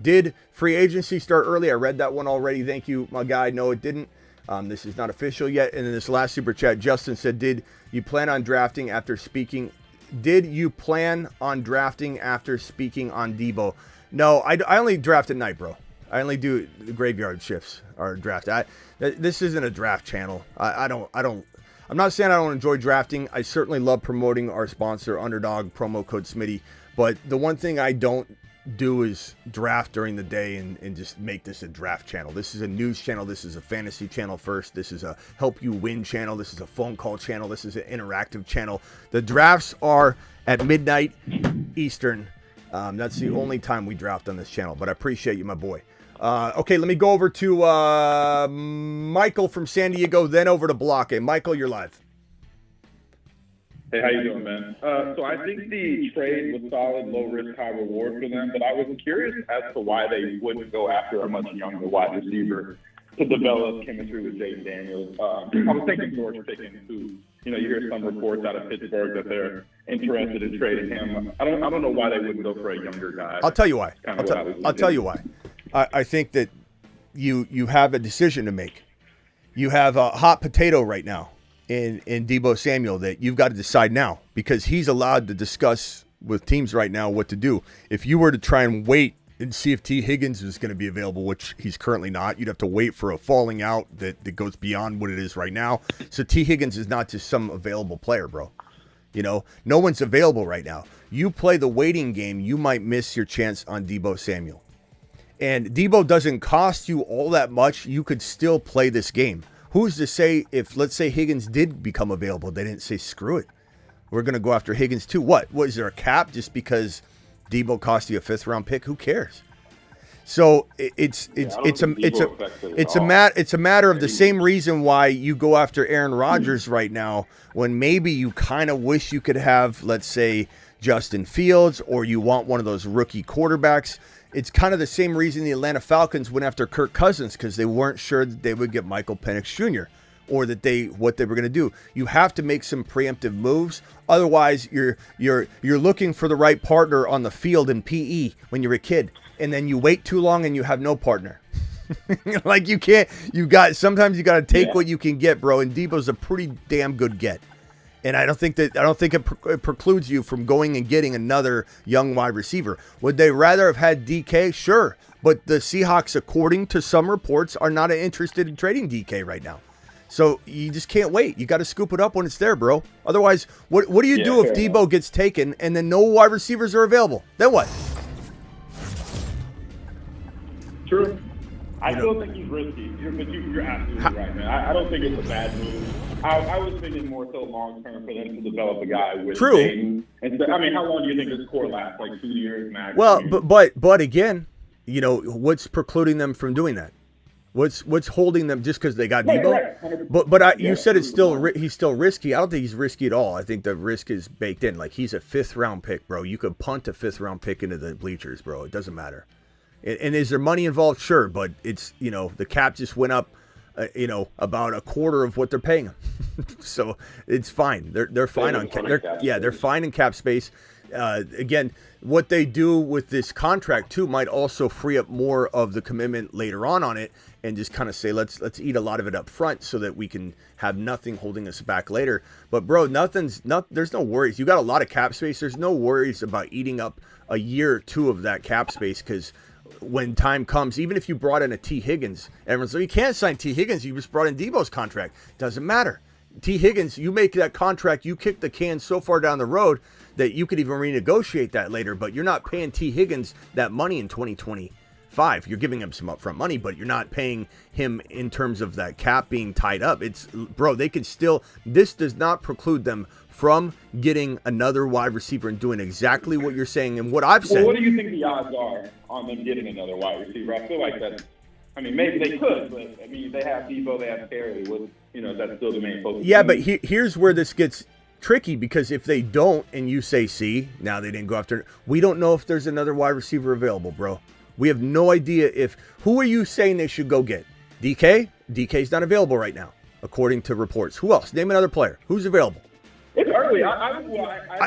Speaker 1: Did free agency start early? I read that one already. Thank you, my guy. No, it didn't. This is not official yet. And in this last super chat, Justin said, did you plan on drafting after speaking on Deebo? No, I only draft at night, bro. I only do the graveyard shifts or draft. This isn't a draft channel. I'm not saying I don't enjoy drafting. I certainly love promoting our sponsor, Underdog, promo code Smitty. But the one thing I don't do is draft during the day and just make this a draft channel. This is a news channel. This is a fantasy channel first. This is a help you win channel. This is a phone call channel. This is an interactive channel. The drafts are at midnight Eastern. That's the only time we draft on this channel, but I appreciate you, my boy. Okay, let me go over to Michael from San Diego, then over to Block. Michael, you're live.
Speaker 10: Hey, how you doing, man? So I think the trade was solid, low risk, high reward for them, but I was curious as to why they wouldn't go after a much younger wide receiver to develop chemistry with Jaden Daniels. I was thinking George Pickens, who, you hear some reports out of Pittsburgh that they're interested in trading him. I don't know why they wouldn't go for a younger guy.
Speaker 1: I'll tell you why. I'll tell you why. I think that you have a decision to make. You have a hot potato right now in Deebo Samuel that you've got to decide now, because he's allowed to discuss with teams right now what to do. If you were to try and wait and see if T. Higgins is going to be available, which he's currently not, you'd have to wait for a falling out that goes beyond what it is right now. So T. Higgins is not just some available player, bro. No one's available right now. You play the waiting game, you might miss your chance on Deebo Samuel. And Deebo doesn't cost you all that much. You could still play this game. Who's to say if, let's say, Higgins did become available, they didn't say, screw it, we're going to go after Higgins too. What is there a cap just because Deebo cost you a 5th round pick? Who cares? So it's a matter of the same reason why you go after Aaron Rodgers right now, when maybe you kind of wish you could have, let's say, Justin Fields, or you want one of those rookie quarterbacks. It's kind of the same reason the Atlanta Falcons went after Kirk Cousins, because they weren't sure that they would get Michael Penix Jr. or that what they were going to do. You have to make some preemptive moves. Otherwise, you're looking for the right partner on the field in PE when you're a kid, and then you wait too long and you have no partner. Like sometimes you got to take what you can get, bro. And Deebo's a pretty damn good get. And I don't think it precludes you from going and getting another young wide receiver. Would they rather have had DK? Sure. But the Seahawks, according to some reports, are not interested in trading DK right now. So you just can't wait. You got to scoop it up when it's there, bro. Otherwise, what do you do if Deebo gets taken and then no wide receivers are available? Then what?
Speaker 10: True. I still think he's risky, but you're absolutely right, man. I don't think it's a bad move. I was thinking more so long term for them to develop a guy with
Speaker 1: True.
Speaker 10: Dayton. And I mean, how long do you think this core lasts? Like 2 years max?
Speaker 1: Well, but again, you know, what's precluding them from doing that? What's holding them just because they got Deebo? But you said it's still he's still risky. I don't think he's risky at all. I think the risk is baked in. Like, he's a 5th round pick, bro. You could punt a 5th round pick into the bleachers, bro. It doesn't matter. And is there money involved? Sure, but it's, you know, the cap just went up, you know, about a quarter of what they're paying them. So it's fine. They're fine on cap. They're fine in cap space. Again, what they do with this contract too might also free up more of the commitment later on it, and just kind of say let's eat a lot of it up front so that we can have nothing holding us back later. But bro, there's no worries. You got a lot of cap space. There's no worries about eating up a year or two of that cap space, because when time comes, even if you brought in a T. Higgins, everyone's like, you can't sign T. Higgins. You just brought in Deebo's contract. Doesn't matter. T. Higgins, you make that contract, you kick the can so far down the road that you could even renegotiate that later, but you're not paying T. Higgins that money in 2025. You're giving him some upfront money, but you're not paying him in terms of that cap being tied up. Bro, they can still, this does not preclude them from getting another wide receiver and doing exactly what you're saying and what I've said.
Speaker 10: Well, what do you think the odds are on them getting another wide receiver? I feel like that. I mean, maybe they could, but I mean, they have Deebo, they have Terry. You know, that's still the main focus.
Speaker 1: Yeah, but here's where this gets tricky, because if they don't, and you say, see, now they didn't go after, we don't know if there's another wide receiver available, bro. We have no idea who are you saying they should go get? DK? DK's not available right now, according to reports. Who else? Name another player. Who's available?
Speaker 10: It's early. I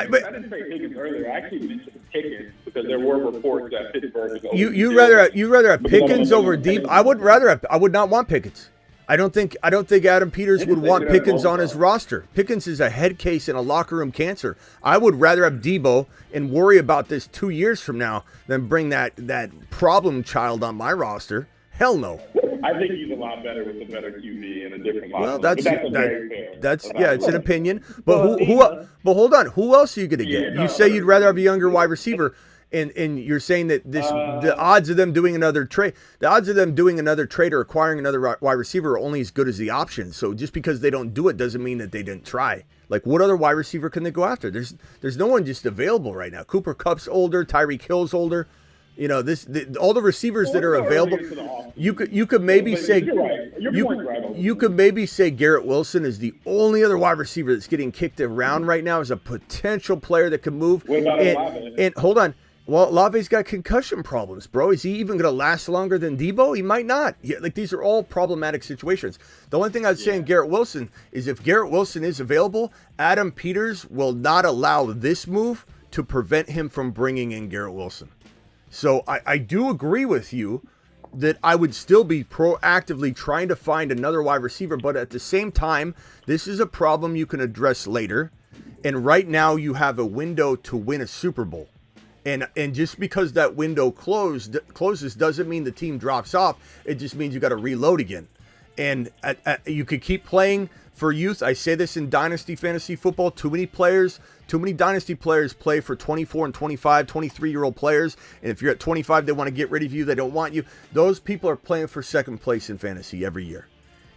Speaker 10: didn't say Higgins earlier. I actually mentioned Pickens because there were reports that Pittsburgh was
Speaker 1: you rather have Pickens over Deep? I would not want Pickens. I don't think Adam Peters would want Pickens on his roster. Pickens is a head case and a locker room cancer. I would rather have Deebo and worry about this 2 years from now than bring that problem child on my roster. Hell no.
Speaker 10: I think he's a lot better with a better QB and a different locker.
Speaker 1: Well, that's it's an opinion. But but hold on, who else are you going to get? You say you'd rather have a younger wide receiver. And you're saying that the odds of them doing another trade, or acquiring another wide receiver are only as good as the options. So just because they don't do it doesn't mean that they didn't try. Like, what other wide receiver can they go after? There's no one just available right now. Cooper Kupp's older, Tyreek Hill's older. You know, all the receivers that are available. You could maybe say you could maybe say Garrett Wilson is the only other wide receiver that's getting kicked around right now as a potential player that can move.
Speaker 10: What about Olave?
Speaker 1: And hold on. Well, Olave's got concussion problems, bro. Is he even going to last longer than Deebo? He might not. Yeah, like, these are all problematic situations. The only thing I'd say in Garrett Wilson is if Garrett Wilson is available, Adam Peters will not allow this move to prevent him from bringing in Garrett Wilson. So I do agree with you that I would still be proactively trying to find another wide receiver, but at the same time, this is a problem you can address later. And right now you have a window to win a Super Bowl. And just because that window closes doesn't mean the team drops off. It just means you got to reload again. And you could keep playing for youth. I say this in Dynasty Fantasy Football. Too many Dynasty players play for 24 and 25, 23-year-old players. And if you're at 25, they want to get rid of you. They don't want you. Those people are playing for second place in fantasy every year.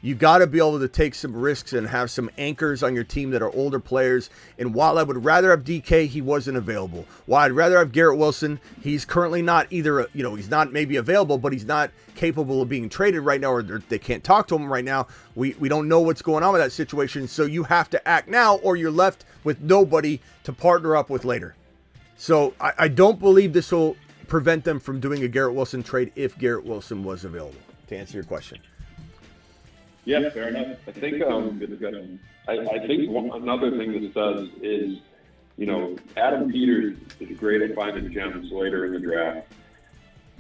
Speaker 1: You got to be able to take some risks and have some anchors on your team that are older players. And while I would rather have DK, he wasn't available. While I'd rather have Garrett Wilson, he's currently not either, he's not maybe available, but he's not capable of being traded right now, or they can't talk to him right now. We don't know what's going on with that situation. So you have to act now, or you're left with nobody to partner up with later. So I don't believe this will prevent them from doing a Garrett Wilson trade if Garrett Wilson was available, to answer your question.
Speaker 10: Yeah, fair enough.
Speaker 9: I think good discussion. I think another thing this does is, Adam Peters is great at finding gems later in the draft,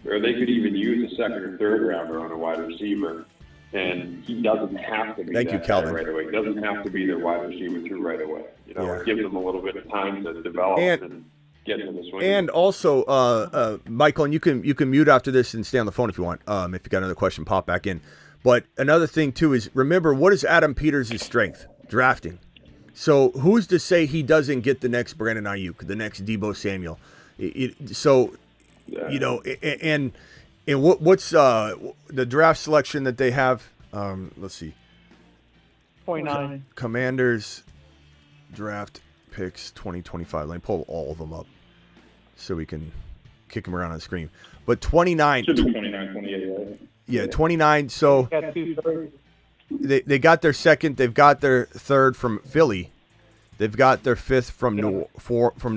Speaker 9: or they could even use a second or third rounder on a wide receiver, and he doesn't have to be that guy right away. He doesn't have to be their wide receiver through right away. It gives them a little bit of time to develop and get into the swing.
Speaker 1: And also, Michael, and you can mute after this and stay on the phone if you want. If you got another question, pop back in. But another thing too is remember, what is Adam Peters' strength? Drafting. So who's to say he doesn't get the next Brandon Ayuk, the next Deebo Samuel? And what's the draft selection that they have? Let's see.
Speaker 8: 29.
Speaker 1: Commanders draft picks 2025. Let me pull all of them up so we can kick them around on the screen. But 29.
Speaker 10: Should be 29, 28, right?
Speaker 1: Yeah, 29. So
Speaker 8: Got 2 thirds.
Speaker 1: they got their second. They've got their third from Philly. They've got their fifth from New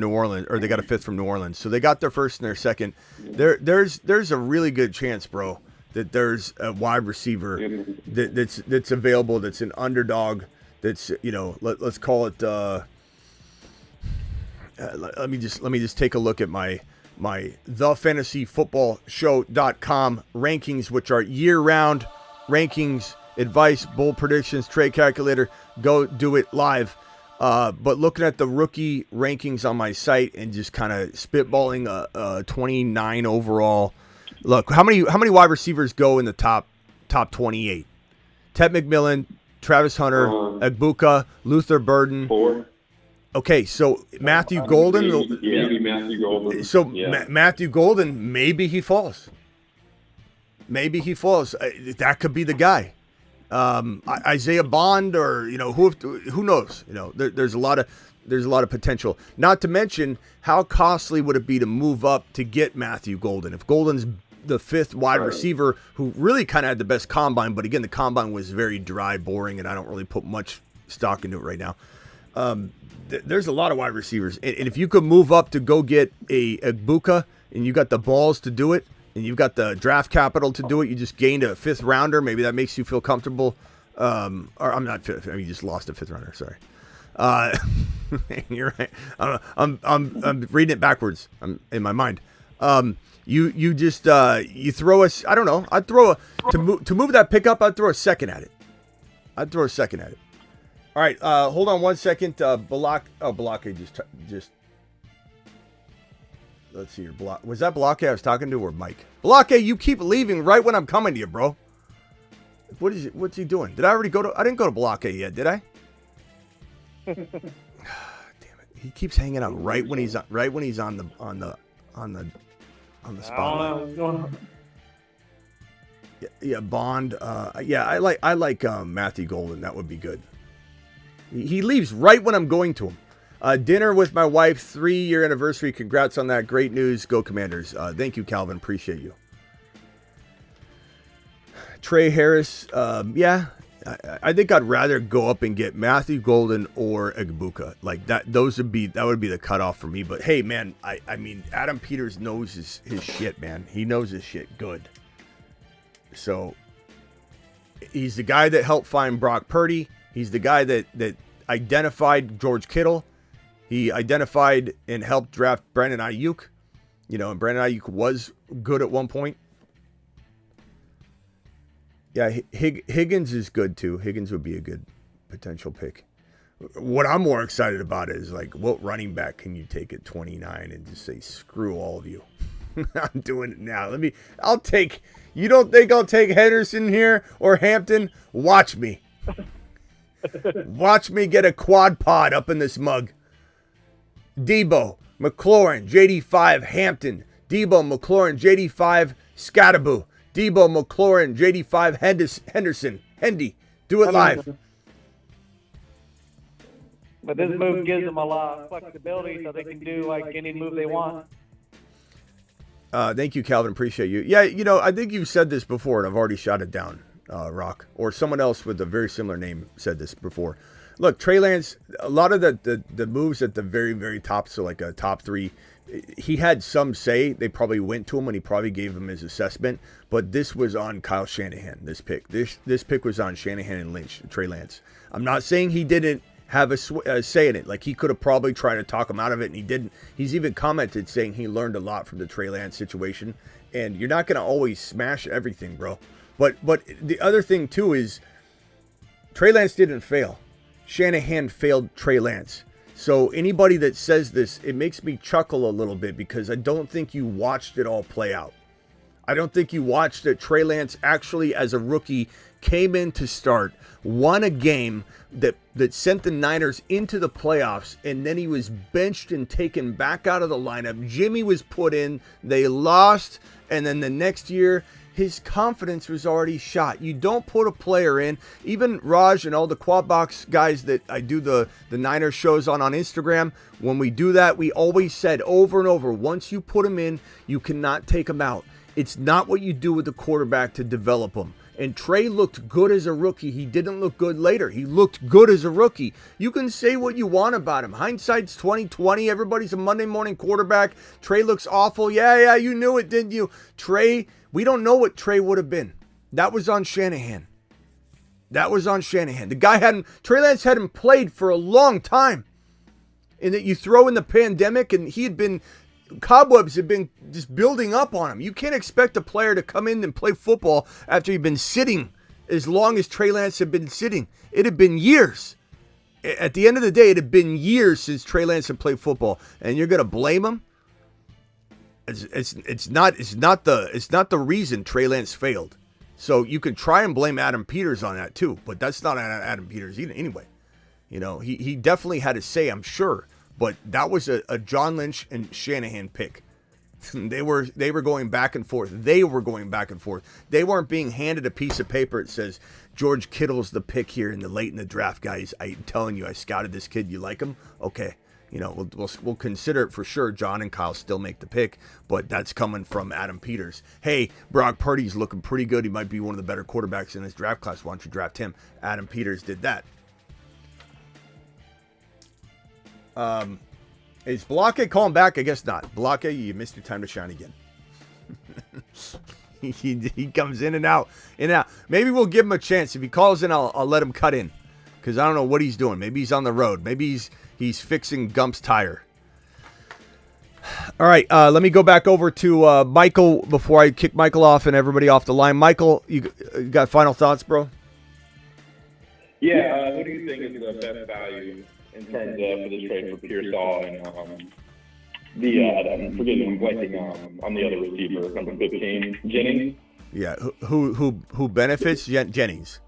Speaker 1: Orleans, or they got a fifth from New Orleans. So they got their first and their second. There's a really good chance, bro, that there's a wide receiver that's available. That's an underdog. That's let's call it. Let me just take a look at my thefantasyfootballshow.com rankings, which are year-round rankings, advice, bold predictions, trade calculator. Go do it live. But looking at the rookie rankings on my site and just kind of spitballing a 29 overall. Look, how many wide receivers go in the top 28? Ted McMillan, Travis Hunter, Egbuka, Luther Burden.
Speaker 9: 4.
Speaker 1: Okay, so Matthew Golden.
Speaker 9: Maybe Matthew Golden.
Speaker 1: So
Speaker 9: yeah.
Speaker 1: Matthew Golden, maybe he falls. That could be the guy. Isaiah Bond, or who knows? There's a lot of potential. Not to mention, how costly would it be to move up to get Matthew Golden? If Golden's the fifth wide receiver, who really kind of had the best combine, but again, the combine was very dry, boring, and I don't really put much stock into it right now. There's a lot of wide receivers, and if you could move up to go get a Egbuka, and you got the balls to do it, and you've got the draft capital to do it, you just gained a fifth rounder. Maybe that makes you feel comfortable. Or I'm not fifth. I mean, you just lost a fifth rounder. Sorry. You're right. I'm reading it backwards. I'm in my mind. You just you throw us. I don't know. I'd throw to move that pickup. I'd throw a second at it. All right. Hold on one second. Balake just. Let's see here. Was that Balake I was talking to, or Mike? Balake, you keep leaving right when I'm coming to you, bro. What's he doing? Did I already go to? I didn't go to Balake yet, did I? Damn it! He keeps hanging out right when he's on the spotlight. Yeah, Bond. I like Matthew Golden. That would be good. He leaves right when I'm going to him. Dinner with my wife, 3-year anniversary. Congrats on that. Great news. Go Commanders. Thank you, Calvin. Appreciate you. Trey Harris. I think I'd rather go up and get Matthew Golden or Egbuka. Like that. That would be the cutoff for me. But hey, man, I mean, Adam Peters knows his shit, man. He knows his shit good. So he's the guy that helped find Brock Purdy. He's the guy that identified George Kittle. He identified and helped draft Brandon Ayuk. And Brandon Ayuk was good at one point. Yeah, Higgins is good too. Higgins would be a good potential pick. What I'm more excited about is, like, what running back can you take at 29 and just say, screw all of you? I'm doing it now. You don't think I'll take Henderson here or Hampton? Watch me. Watch me get a quad pod up in this mug. Deebo, McLaurin, JD5, Hampton. Deebo, McLaurin, JD5, Scattaboo. Deebo, McLaurin, JD5, Henderson. Hendy. Do it live.
Speaker 8: But this move gives them a lot of flexibility, so they can do like any move they want.
Speaker 1: Thank you, Calvin. Appreciate you. Yeah, I think you've said this before, and I've already shot it down, Rock. Or someone else with a very similar name said this before. Look, Trey Lance, a lot of the moves at the very, very top, so like a top 3, he had some say. They probably went to him, and he probably gave him his assessment. But this was on Kyle Shanahan, this pick. This pick was on Shanahan and Lynch, Trey Lance. I'm not saying he didn't have a say in it. Like, he could have probably tried to talk him out of it, and he didn't. He's even commented saying he learned a lot from the Trey Lance situation. And you're not going to always smash everything, bro. But the other thing, too, is Trey Lance didn't fail. Shanahan failed Trey Lance. So anybody that says this, it makes me chuckle a little bit, because I don't think you watched it all play out. I don't think you watched that Trey Lance actually, as a rookie, came in to start, won a game that sent the Niners into the playoffs, and then he was benched and taken back out of the lineup. Jimmy was put in, they lost, and then the next year, his confidence was already shot. You don't put a player in. Even Raj and all the Quad Box guys that I do the Niners shows on Instagram, when we do that, we always said over and over, once you put him in, you cannot take him out. It's not what you do with the quarterback to develop him. And Trey looked good as a rookie. He didn't look good later. He looked good as a rookie. You can say what you want about him. Hindsight's 20/20. Everybody's a Monday morning quarterback. Trey looks awful. Yeah, you knew it, didn't you? Trey, we don't know what Trey would have been. That was on Shanahan. The guy Trey Lance hadn't played for a long time. And that you throw in the pandemic, and cobwebs had been just building up on him. You can't expect a player to come in and play football after he'd been sitting as long as Trey Lance had been sitting. It had been years. At the end of the day, it had been years since Trey Lance had played football, and you're going to blame him? It's not the reason Trey Lance failed. So you can try and blame Adam Peters on that too, but that's not Adam Peters anyway. You know, he definitely had a say, I'm sure. But that was a John Lynch and Shanahan pick. They were going back and forth. They weren't being handed a piece of paper that says, George Kittle's the pick here late in the draft, guys. I'm telling you, I scouted this kid. You like him? Okay. You know, we'll consider it for sure. John and Kyle still make the pick, but that's coming from Adam Peters. Hey, Brock Purdy's looking pretty good. He might be one of the better quarterbacks in this draft class. Why don't you draft him? Adam Peters did that. Is Blake calling back? I guess not. Blake, you missed your time to shine again. he comes in and out. Maybe we'll give him a chance. If he calls in, I'll let him cut in, because I don't know what he's doing. Maybe he's on the road. Maybe he's fixing Gump's tire. All right, let me go back over to Michael before I kick Michael off and everybody off the line. Michael, you got final thoughts, bro?
Speaker 10: Yeah, what do you think is the best value in terms of for this trade for Pearsall and I'm forgetting, blanking on the other receiver, number 15, Jennings?
Speaker 1: Yeah, who benefits? Jennings.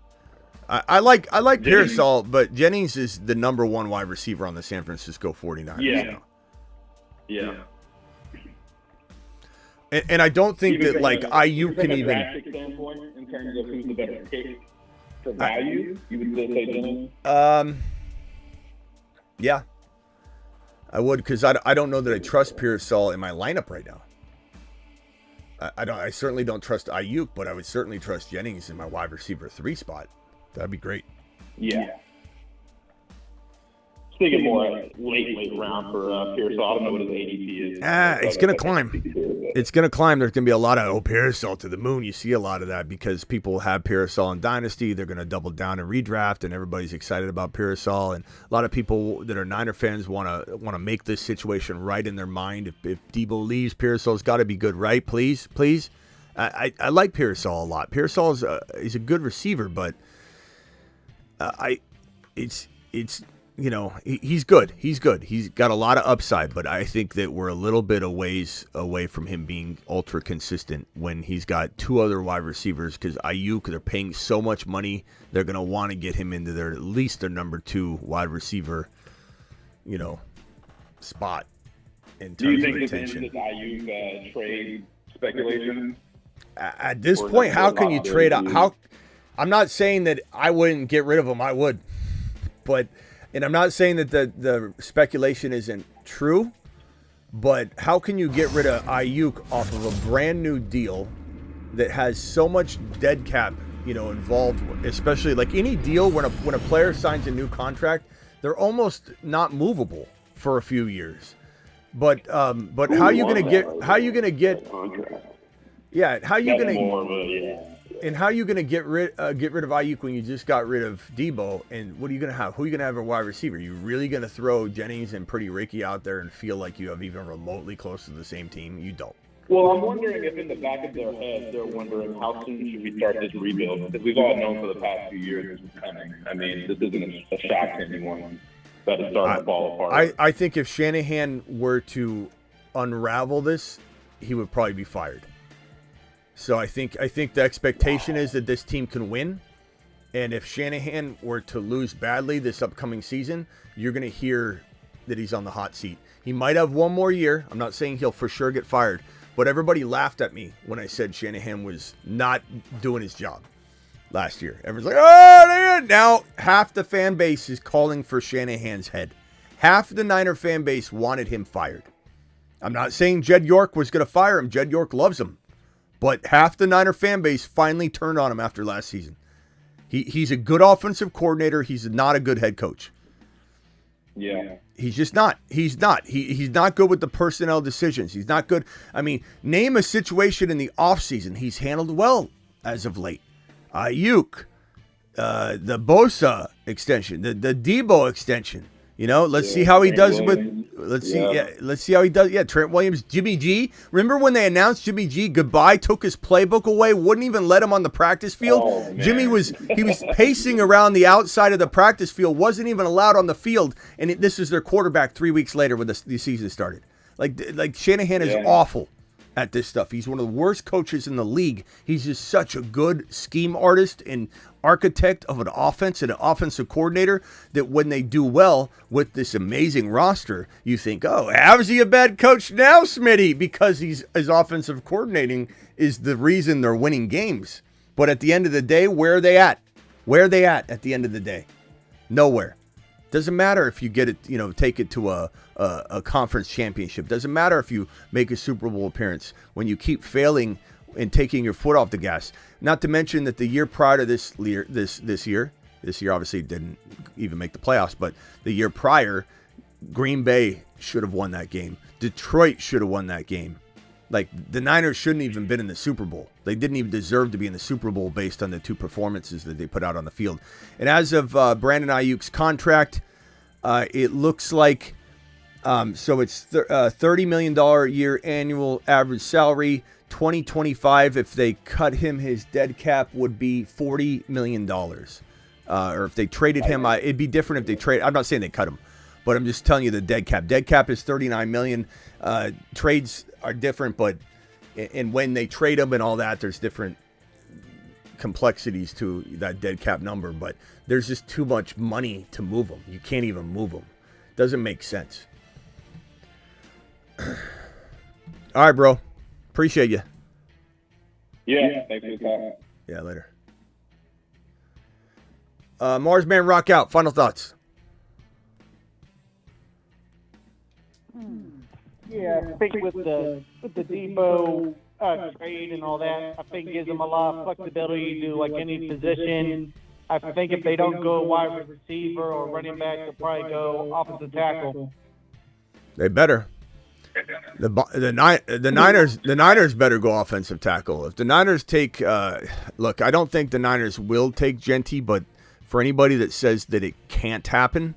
Speaker 1: I like Pearsall, but Jennings is the number one wide receiver on the San Francisco 49ers.
Speaker 10: Yeah.
Speaker 1: And I don't think
Speaker 10: even
Speaker 1: that like IU can even.
Speaker 10: Standpoint, in terms of who's the better pick for value, you would still say Jennings?
Speaker 1: Yeah, I would, because I don't know that I trust Pearsall in my lineup right now. I certainly don't trust Ayuk, but I would certainly trust Jennings in my wide receiver 3 spot. That'd be great.
Speaker 10: Yeah. Thinking more late round for Pearsall. I don't know what his ADP is.
Speaker 1: It's going to climb. It's going to climb. There's going to be a lot of, Pearsall to the moon. You see a lot of that because people have Pearsall in Dynasty. They're going to double down and redraft, and everybody's excited about Pearsall. And a lot of people that are Niner fans want to make this situation right in their mind. If Deebo leaves, Pearsall's got to be good, right? Please. I like Pearsall a lot. Pearsall is a good receiver, but it's you know, he's good. He's good. He's got a lot of upside, but I think that we're a little bit a ways away from him being ultra consistent when he's got 2 other wide receivers, because Ayuk, they're paying so much money, they're going to want to get him into at least their number 2 wide receiver, spot in terms of retention.
Speaker 10: Do you think this Ayuk trade speculation?
Speaker 1: At this point, how can you trade? I'm not saying that I wouldn't get rid of him. I would, and I'm not saying that the speculation isn't true, but how can you get rid of Ayuk off of a brand new deal that has so much dead cap, involved, especially like any deal when a player signs a new contract, they're almost not movable for a few years. But how are you going to get rid of Ayuk when you just got rid of Deebo? And what are you going to have? Who are you going to have a wide receiver? You really going to throw Jennings and Pretty Ricky out there and feel like you have even remotely close to the same team? You don't.
Speaker 10: Well, I'm wondering if in the back of their head they're wondering how soon should we start this rebuild? Because we've all known for the past few years this is coming. I mean, this isn't a shock to anyone that it's starting to fall apart.
Speaker 1: I think if Shanahan were to unravel this, he would probably be fired. So I think the expectation is that this team can win. And if Shanahan were to lose badly this upcoming season, you're going to hear that he's on the hot seat. He might have one more year. I'm not saying he'll for sure get fired. But everybody laughed at me when I said Shanahan was not doing his job last year. Everyone's like, oh, man. Now half the fan base is calling for Shanahan's head. Half the Niner fan base wanted him fired. I'm not saying Jed York was going to fire him. Jed York loves him. But half the Niner fan base finally turned on him after last season. He's a good offensive coordinator. He's not a good head coach.
Speaker 10: Yeah.
Speaker 1: He's just not. He's not. He's not good with the personnel decisions. He's not good. I mean, name a situation in the offseason he's handled well as of late. Ayuk, the Bosa extension, the Deebo extension. You know, let's see how he does with. Let's see how he does. Yeah, Trent Williams, Jimmy G. Remember when they announced Jimmy G goodbye? Took his playbook away. Wouldn't even let him on the practice field.
Speaker 10: Oh,
Speaker 1: Jimmy was pacing around the outside of the practice field. Wasn't even allowed on the field. And this is their quarterback 3 weeks later when the season started. Like Shanahan is awful at this stuff. He's one of the worst coaches in the league. He's just such a good scheme artist and architect of an offense and an offensive coordinator that when they do well with this amazing roster, you think, oh, how's he a bad coach now, Smitty? Because his offensive coordinating is the reason they're winning games. But at the end of the day, where are they at? Where are they at the end of the day? Nowhere. Doesn't matter if you get it, take it to a conference championship. Doesn't matter if you make a Super Bowl appearance when you keep failing and taking your foot off the gas. Not to mention that the year prior to this year obviously didn't even make the playoffs, but the year prior, Green Bay should have won that game. Detroit should have won that game. Like, the Niners shouldn't even been in the Super Bowl. They didn't even deserve to be in the Super Bowl based on the two performances that they put out on the field. And as of Brandon Ayuk's contract, it looks like, so it's $30 million a year annual average salary. 2025, if they cut him, his dead cap would be $40 million. Or if they traded him, it'd be different if they trade. I'm not saying they cut him, but I'm just telling you the dead cap. Dead cap is $39 million. Trades are different, but and when they trade him and all that, there's different complexities to that dead cap number. But there's just too much money to move him. You can't even move him. Doesn't make sense. All right, bro. Appreciate you.
Speaker 10: Yeah, thanks for the call.
Speaker 1: Yeah, later. Marsman, rock out. Final thoughts.
Speaker 8: Yeah, I think with the Deebo trade and all that, I think gives them a lot of flexibility to do like any position. I think if they don't go wide receiver or running back, they'll probably go offensive tackle.
Speaker 1: They better. The Niners better go offensive tackle. If the Niners take, look, I don't think the Niners will take Genty, but for anybody that says that it can't happen,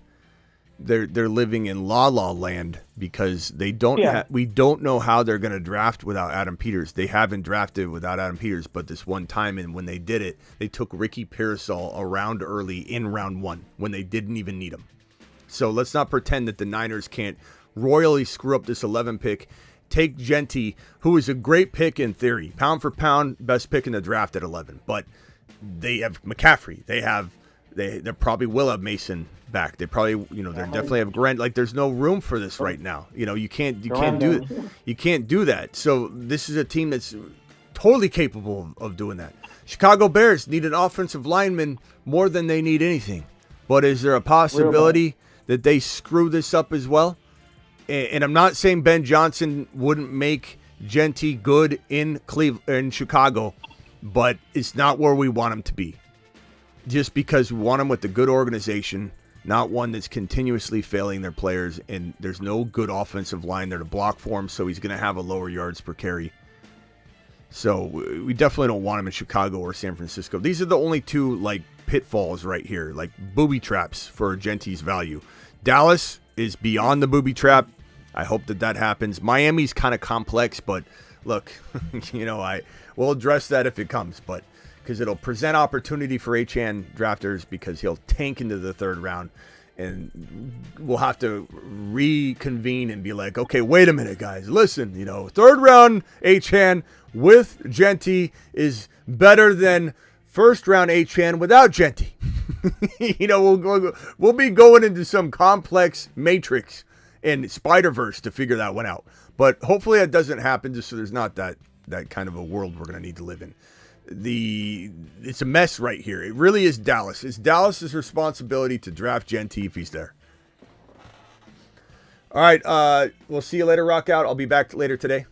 Speaker 1: they're living in la land because they don't. We don't know how they're going to draft without Adam Peters. They haven't drafted without Adam Peters, but this one time, and when they did it, they took Ricky Pearsall around early in round 1 when they didn't even need him. So let's not pretend that the Niners can't royally screw up this 11 pick. Take Genty, who is a great pick in theory, pound for pound, best pick in the draft at 11. But they have McCaffrey. They probably will have Mason back. They probably, they definitely have Grant. Like, there's no room for this right now. You can't do that. So this is a team that's totally capable of doing that. Chicago Bears need an offensive lineman more than they need anything. But is there a possibility that they screw this up as well? And I'm not saying Ben Johnson wouldn't make Genty good in Chicago, but it's not where we want him to be. Just because we want him with a good organization, not one that's continuously failing their players, and there's no good offensive line there to block for him, so he's going to have a lower yards per carry. So we definitely don't want him in Chicago or San Francisco. These are the only two pitfalls right here, booby traps for Genty's value. Dallas is beyond the booby trap. I hope that happens. Miami's kind of complex, but look, we'll address that if it comes, but because it'll present opportunity for HN drafters because he'll tank into the third round. and we'll have to reconvene and be like, okay, wait a minute, guys, listen, third round H-Han with Genty is better than first round H-Han without Genty. We'll be going into some complex matrix and Spider-Verse to figure that one out. But hopefully that doesn't happen, just so there's not that kind of a world we're going to need to live in. It's a mess right here. It really is Dallas. It's Dallas's responsibility to draft Genty if he's there. All right, we'll see you later, Rock Out. I'll be back later tonight.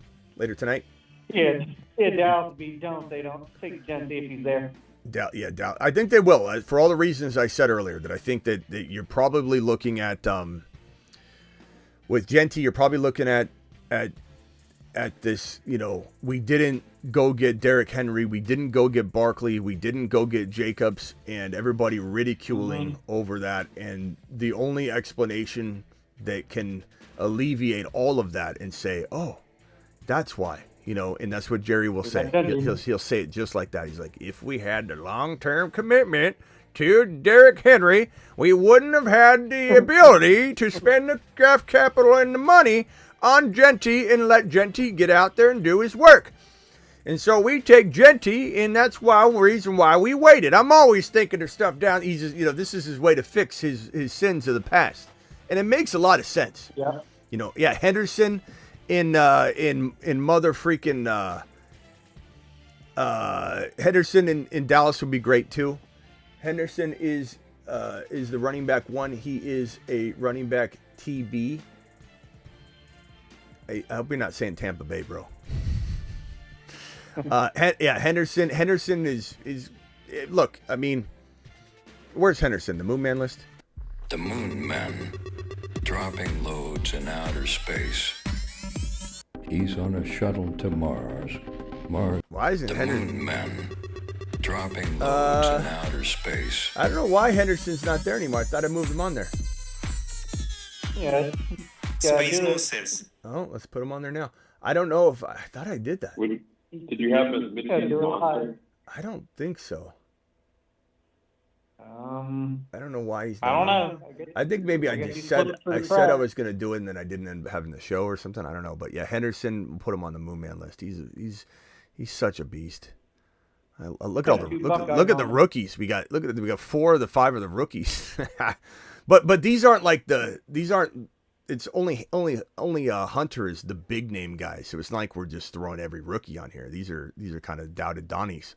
Speaker 8: Yeah, Dallas will be done if they don't take Genty if he's there.
Speaker 1: Dallas. I think they will, for all the reasons I said earlier, that I think that you're probably looking at, with Genty, you're probably looking at this, we didn't go get Derrick Henry, we didn't go get Barkley, we didn't go get Jacobs, and everybody ridiculing over that. And the only explanation that can alleviate all of that and say, oh, that's why, and that's what Jerry will say. He'll say it just like that. He's like, if we had the long-term commitment to Derrick Henry, we wouldn't have had the ability to spend the draft capital and the money on Genty and let Genty get out there and do his work. And so we take Genty, and that's the reason why we waited. I'm always thinking of stuff down. He's just, this is his way to fix his sins of the past, and it makes a lot of sense.
Speaker 8: Yeah.
Speaker 1: Henderson in mother freaking Henderson in Dallas would be great too. Henderson is the running back one. He is a running back TB. I hope you're not saying Tampa Bay, bro. Henderson is look, I mean, where's Henderson? The Moon Man list?
Speaker 11: The Moon Man, dropping loads in outer space.
Speaker 5: He's on a shuttle to Mars.
Speaker 1: Why isn't
Speaker 11: the
Speaker 1: Henderson?
Speaker 11: Moon Man, dropping loads in outer space.
Speaker 1: I don't know why Henderson's not there anymore. I thought I moved him on there.
Speaker 8: Yeah.
Speaker 12: Space Moses.
Speaker 1: Oh, let's put him on there now. I don't know if I thought I did that.
Speaker 9: Did you have him as midfield?
Speaker 1: I don't think so. I don't know why he's.
Speaker 8: I don't know.
Speaker 1: I think maybe I just said I was going to do it, and then I didn't end up having the show or something. I don't know, but yeah, Henderson, we'll put him on the Moon Man list. He's such a beast. Look at all look at the rookies we got. We got 4 of the 5 of the rookies. but these aren't It's only Hunter is the big name guy, so it's not like we're just throwing every rookie on here. These are kind of doubted Donnies.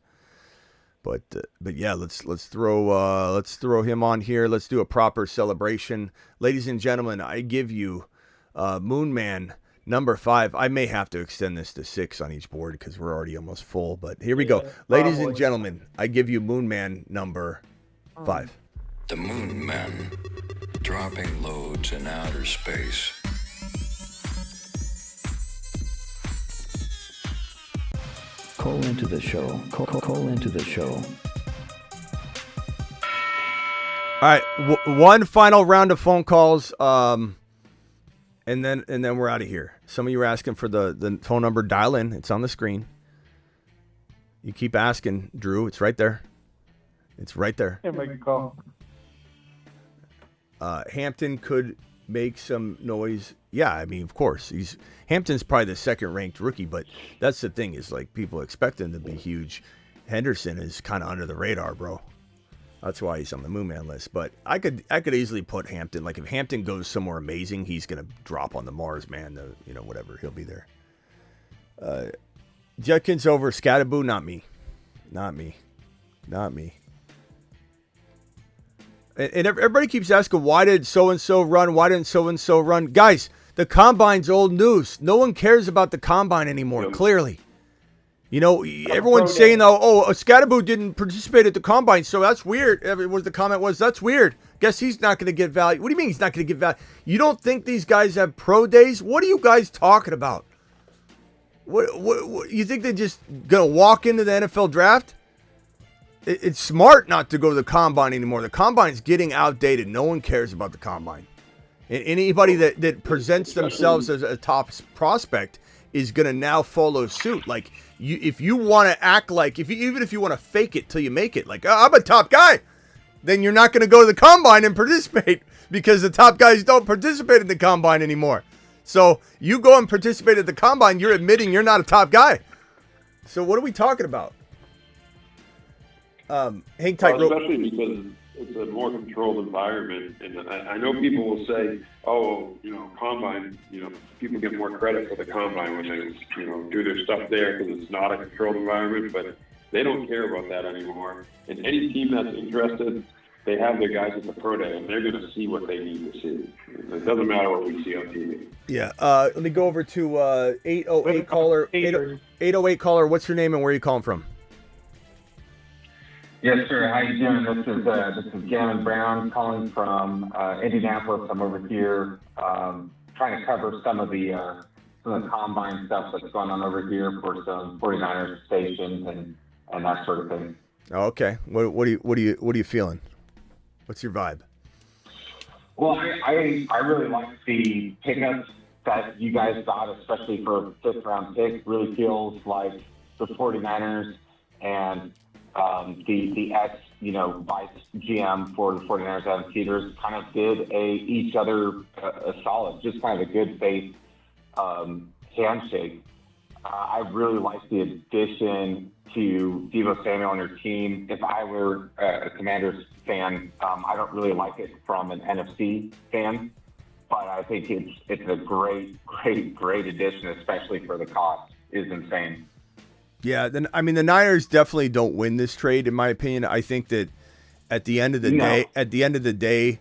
Speaker 1: But yeah, let's throw him on here. Let's do a proper celebration, ladies and gentlemen. I give you Moon Man number 5. I may have to extend this to 6 on each board because we're already almost full. But here we go, ladies and gentlemen. I give you Moon Man number 5.
Speaker 11: The Moon Man, dropping loads in outer space.
Speaker 5: Call into the show. Call into the show.
Speaker 1: All right, one final round of phone calls, and then we're out of here. Some of you are asking for the phone number. Dial in. It's on the screen. You keep asking, Drew. It's right there. It's right there.
Speaker 8: Yeah, make a call.
Speaker 1: Hampton could make some noise. Yeah, I mean, of course. Hampton's probably the second-ranked rookie, but that's the thing is, like, people expect him to be huge. Henderson is kind of under the radar, bro. That's why he's on the Moon Man list. But I could easily put Hampton. Like, if Hampton goes somewhere amazing, he's going to drop on the Mars, man. Whatever. He'll be there. Judkins over Scattaboo. Not me. Not me. And everybody keeps asking, why did so-and-so run? Why didn't so-and-so run? Guys, the Combine's old news. No one cares about the Combine anymore, clearly. Everyone's saying, Scattaboo didn't participate at the Combine, so that's weird. The comment was, that's weird. Guess he's not going to get value. What do you mean he's not going to get value? You don't think these guys have pro days? What are you guys talking about? What you think they're just going to walk into the NFL draft? It's smart not to go to the Combine anymore. The Combine's getting outdated. No one cares about the Combine. And anybody that presents themselves as a top prospect is going to now follow suit. Like, if you want to act like, even if you want to fake it till you make it, like, I'm a top guy. then you're not going to go to the combine and participate because the top guys don't participate in the combine anymore. So you go and participate at the combine, you're admitting you're not a top guy. So what are we talking about? Hang tight,
Speaker 9: especially because it's a more controlled environment, and I know people will say, "Oh, combine, people get more credit for the combine when they, do their stuff there because it's not a controlled environment." But they don't care about that anymore. And any team that's interested, they have their guys at the pro day, and they're going to see what they need to see. It doesn't matter what we see on TV.
Speaker 1: Yeah. Let me go over to 808 caller. 808 caller. What's your name and where are you calling from?
Speaker 13: Yes, sir. How you doing? This is Gavin Brown calling from Indianapolis. I'm over here trying to cover some of the combine stuff that's going on over here for some 49ers stations and that sort of thing.
Speaker 1: Oh, okay. What are you feeling? What's your vibe?
Speaker 13: Well, I really like the pickups that you guys got, especially for a fifth-round pick. Really feels like the 49ers and the ex, vice GM for the 49ers, Adam Peters, kind of did each other a solid, just kind of a good faith handshake. I really like the addition to Deebo Samuel on your team. If I were a Commanders fan, I don't really like it from an NFC fan, but I think it's a great addition, especially for the cost. Is insane.
Speaker 1: Yeah, the Niners definitely don't win this trade, in my opinion. I think that at the end of the day,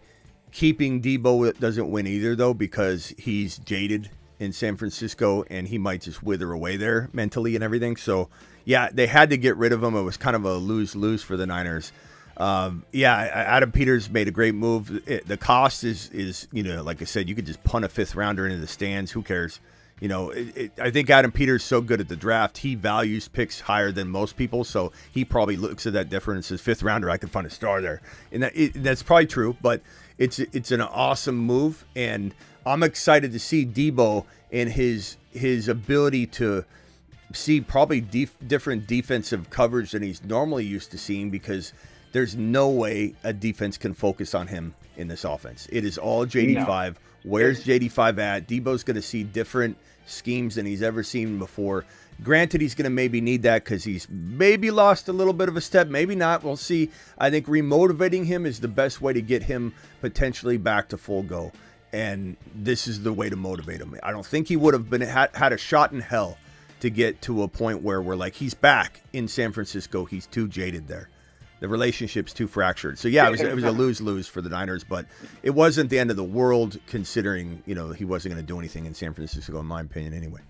Speaker 1: keeping Deebo doesn't win either, though, because he's jaded in San Francisco and he might just wither away there mentally and everything. So, yeah, they had to get rid of him. It was kind of a lose-lose for the Niners. Adam Peters made a great move. The cost is like I said, you could just punt a fifth rounder into the stands. Who cares? I think Adam Peters is so good at the draft. He values picks higher than most people, so he probably looks at that different and says, fifth rounder, I can find a star there. And that's probably true, but it's an awesome move, and I'm excited to see Deebo and his ability to see probably different defensive coverage than he's normally used to seeing, because there's no way a defense can focus on him in this offense. It is all JD5. No. Where's JD5 at? Deebo's going to see different schemes than he's ever seen before. Granted, he's going to maybe need that because he's maybe lost a little bit of a step. Maybe not. We'll see. I think remotivating him is the best way to get him potentially back to full go. And this is the way to motivate him. I don't think he would have had a shot in hell to get to a point where we're like, he's back in San Francisco. He's too jaded there. The relationship's too fractured. So, yeah, it was a lose-lose for the Niners, but it wasn't the end of the world considering, he wasn't going to do anything in San Francisco, in my opinion, anyway.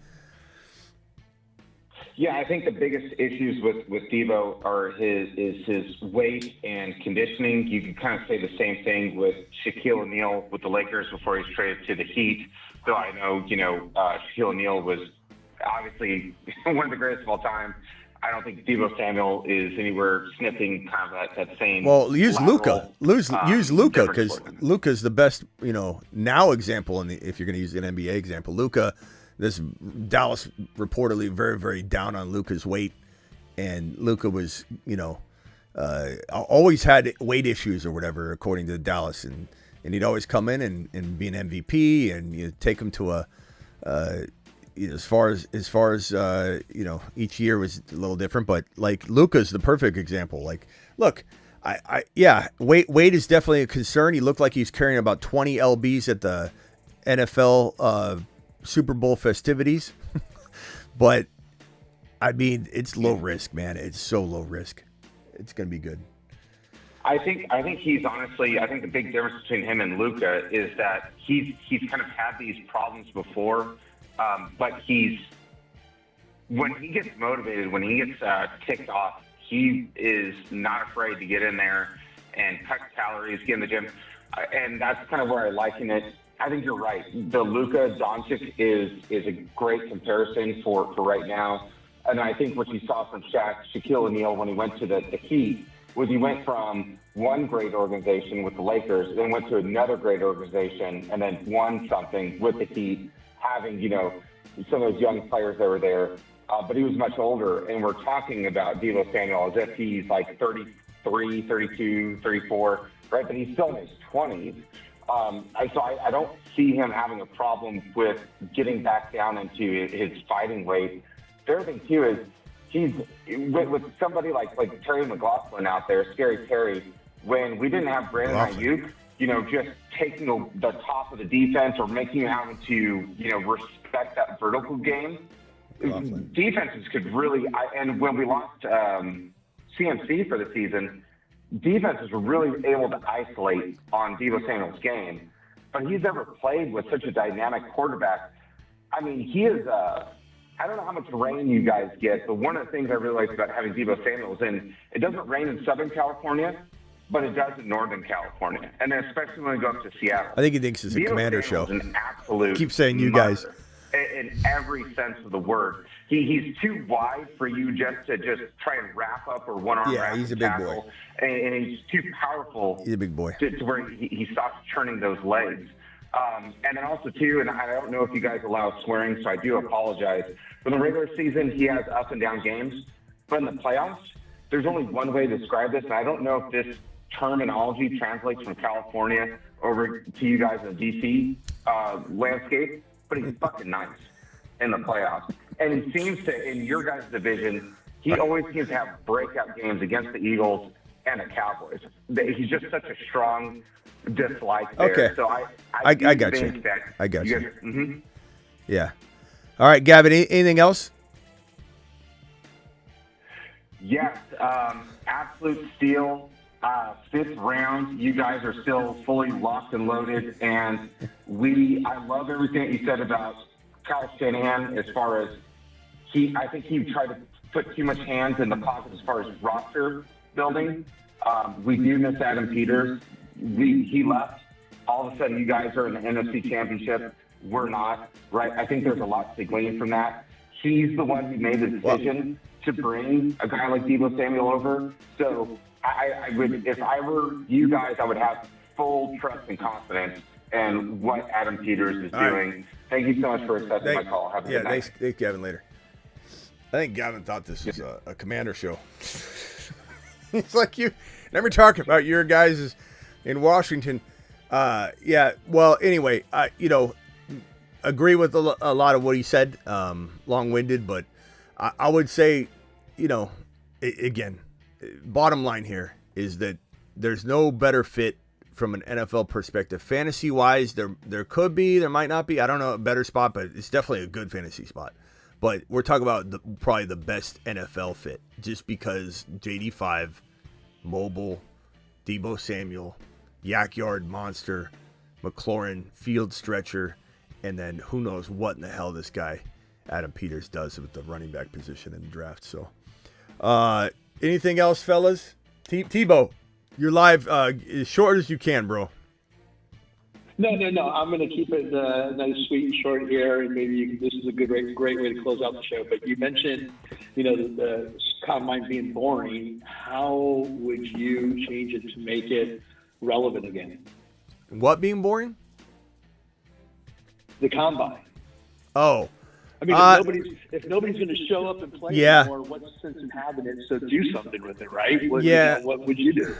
Speaker 13: Yeah, I think the biggest issues with Deebo are his weight and conditioning. You can kind of say the same thing with Shaquille O'Neal with the Lakers before he's traded to the Heat. So I know, Shaquille O'Neal was obviously one of the greatest of all time. I don't think Deebo Samuel is anywhere sniffing kind of that same.
Speaker 1: Well, use Luka. Use Luka because Luka's the best, now example. If you're going to use an NBA example, Luka. This Dallas reportedly very, very down on Luka's weight, and Luka was, always had weight issues or whatever, according to Dallas, and he'd always come in and be an MVP, and you take him to as far as each year was a little different, but like Luka's the perfect example. Like, look, weight is definitely a concern. He looked like he's carrying about 20 lbs at the NFL Super Bowl festivities, but I mean, it's low risk, man. It's so low risk. It's gonna be good.
Speaker 13: I think he's honestly. I think the big difference between him and Luka is that he's kind of had these problems before, but when he gets motivated, when he gets ticked off, he is not afraid to get in there and cut calories, get in the gym, and that's kind of where I liken it. I think you're right. The Luka Doncic is a great comparison for right now. And I think what you saw from Shaquille O'Neal when he went to the Heat was he went from one great organization with the Lakers, then went to another great organization, and then won something with the Heat, having, some of those young players that were there. But he was much older, and we're talking about Deebo Samuel as if he's like 30, 33, 32, 34, right? But he's still in his 20s. I don't see him having a problem with getting back down into his fighting weight. The other thing, too, is he's with somebody like Terry McLaughlin out there, Scary Terry, when we didn't have Brandon Ayuk, just taking the top of the defense or making you having to, respect that vertical game. Defenses could really, and when we lost CMC for the season, defenses were really able to isolate on Deebo Samuel's game. But he's never played with such a dynamic quarterback. I mean, he is I don't know how much rain you guys get, but one of the things I really like about having Deebo Samuel is it doesn't rain in Southern California, but it does in Northern California, and then especially when we go up to Seattle.
Speaker 1: I think he thinks it's a Commander show.
Speaker 13: An absolute
Speaker 1: Keep saying you guys.
Speaker 13: In every sense of the word. He's too wide for you just to try and wrap up or one-arm wrap.
Speaker 1: Yeah, he's a big boy.
Speaker 13: And he's too powerful.
Speaker 1: He's a big boy.
Speaker 13: To where he stops churning those legs. And then also, too, and I don't know if you guys allow swearing, so I do apologize. For the regular season, he has up and down games. But in the playoffs, there's only one way to describe this, and I don't know if this terminology translates from California over to you guys in the D.C. Landscape, but he's fucking nice in the playoffs. And he seems to, in your guys' division, he always seems to have breakout games against the Eagles and the Cowboys. He's just such a strong dislike there.
Speaker 1: Okay.
Speaker 13: So
Speaker 1: I
Speaker 13: do
Speaker 1: got
Speaker 13: think
Speaker 1: you.
Speaker 13: that
Speaker 1: I got you.
Speaker 13: guys, mm-hmm.
Speaker 1: Yeah. All right, Gavin, anything else?
Speaker 13: Yes, absolute steal. Fifth round, you guys are still fully locked and loaded, and I love everything you said about Kyle Shanahan as far as I think he tried to put too much hands in the pocket as far as roster building. We do miss Adam Peters. He left. All of a sudden, you guys are in the NFC Championship. We're not, right? I think there's a lot to glean from that. He's the one who made the decision to bring a guy like Deebo Samuel over. So I would, if I were you guys, I would have full trust and confidence in what Adam Peters is doing. Right. Thank you so much for accepting my call. Have a good night.
Speaker 1: Thanks, Gavin, later. I think Gavin thought this was a Commander show. It's like you never talk about your guys in Washington. Well, anyway, agree with a lot of what he said. Long-winded, but I would say, again, bottom line here is that there's no better fit from an NFL perspective. Fantasy-wise, there could be, there might not be. I don't know, a better spot, but it's definitely a good fantasy spot. But we're talking about probably the best NFL fit, just because JD5, mobile, Deebo Samuel, Yak Yard monster, McLaurin, field stretcher, and then who knows what in the hell this guy, Adam Peters, does with the running back position in the draft. So, anything else, fellas? Tebow, you're live as short as you can, bro.
Speaker 14: No. I'm going to keep it nice, sweet, and short here, and maybe this is a great way to close out the show. But you mentioned, the combine being boring. How would you change it to make it relevant again?
Speaker 1: What being boring?
Speaker 14: The combine.
Speaker 1: Oh.
Speaker 14: I mean, if nobody's going to show up and play anymore, what's the sense in having it? So do something with it, right? What would you do?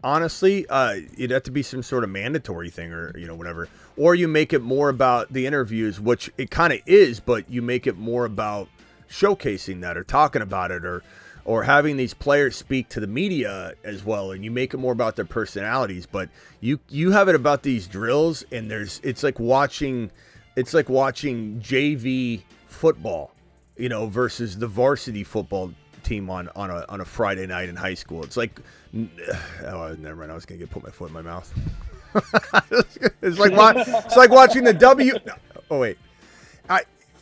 Speaker 1: Honestly, it'd have to be some sort of mandatory thing or, whatever. Or you make it more about the interviews, which it kind of is, but you make it more about showcasing that or talking about it or having these players speak to the media as well. And you make it more about their personalities, but you have it about these drills and it's like watching JV football, versus the varsity football team on a Friday night in high school. It's like, never mind. I was gonna put my foot in my mouth. It's like watching the W. Oh wait,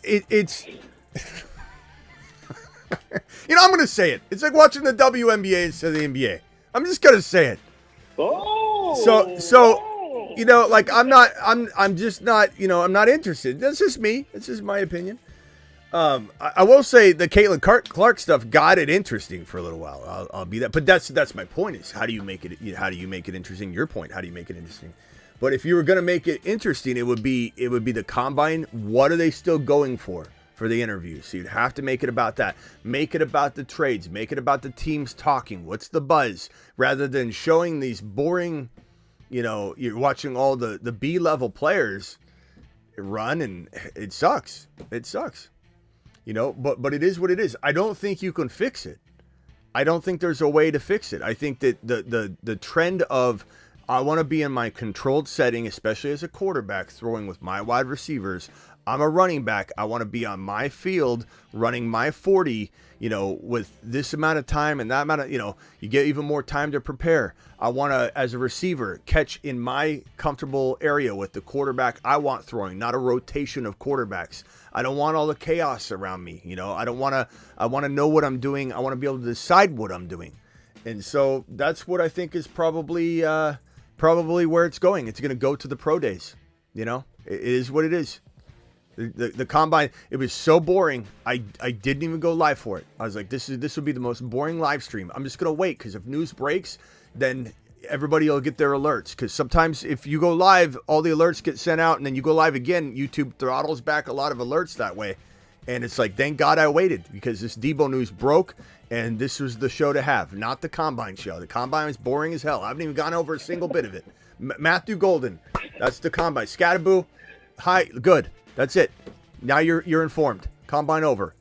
Speaker 1: it's. I'm gonna say it. It's like watching the WNBA instead of the NBA. I'm just gonna say it.
Speaker 14: Oh.
Speaker 1: So. I'm just not, I'm not interested. That's just me. It's just my opinion. I will say the Caitlin Clark stuff got it interesting for a little while. I'll be that. But that's my point is how do you make it interesting? Your point, how do you make it interesting? But if you were going to make it interesting, it would be the combine. What are they still going for for the interview. So you'd have to make it about that. Make it about the trades. Make it about the teams talking. What's the buzz? Rather than showing these boring, you're watching all the B-level players run, and it sucks. It sucks. But it is what it is. I don't think you can fix it. I don't think there's a way to fix it. I think that the trend of I want to be in my controlled setting, especially as a quarterback, throwing with my wide receivers. I'm a running back. I want to be on my field running my 40, with this amount of time and that amount of, you get even more time to prepare. I want to, as a receiver, catch in my comfortable area with the quarterback I want throwing, not a rotation of quarterbacks. I don't want all the chaos around me. I want to know what I'm doing. I want to be able to decide what I'm doing. And so that's what I think is probably where it's going. It's going to go to the pro days. It is what it is. The combine, it was so boring. I didn't even go live for it. I was like, this would be the most boring live stream. I'm just going to wait, because if news breaks, then everybody will get their alerts. Because sometimes if you go live, all the alerts get sent out, and then you go live again, YouTube throttles back a lot of alerts that way. And it's like, thank God I waited, because this Deebo news broke, and this was the show to have, not the combine show. The combine was boring as hell. I haven't even gone over a single bit of it. Matthew Golden, that's the combine. Scattaboo, hi, good. That's it. Now you're informed. Combine over.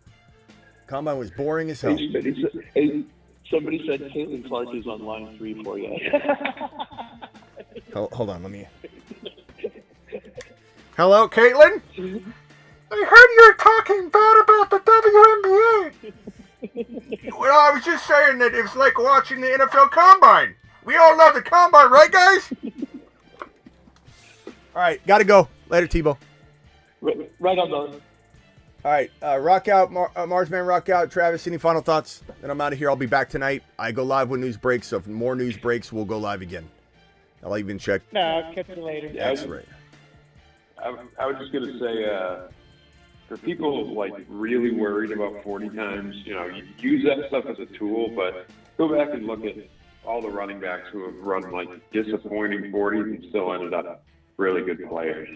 Speaker 1: Combine was boring as hell.
Speaker 14: Hey, somebody said Caitlin Clark is on line 3 for you.
Speaker 1: Hold on, let me. Hello, Caitlin? I heard you were talking bad about the WNBA. Well, I was just saying that it was like watching the NFL Combine. We all love the Combine, right, guys? All right, gotta go. Later, Tebow.
Speaker 14: Right on those.
Speaker 1: All right, rock out, Marsman, rock out. Travis, any final thoughts? Then I'm out of here. I'll be back tonight. I go live when news breaks, so if more news breaks, we'll go live again. I'll even check.
Speaker 8: No, I'll catch you later.
Speaker 9: Yeah,
Speaker 1: That's right.
Speaker 9: I was just going to say, for people really worried about 40 times, you use that stuff as a tool, but go back and look at all the running backs who have run disappointing 40s and still ended up really good players.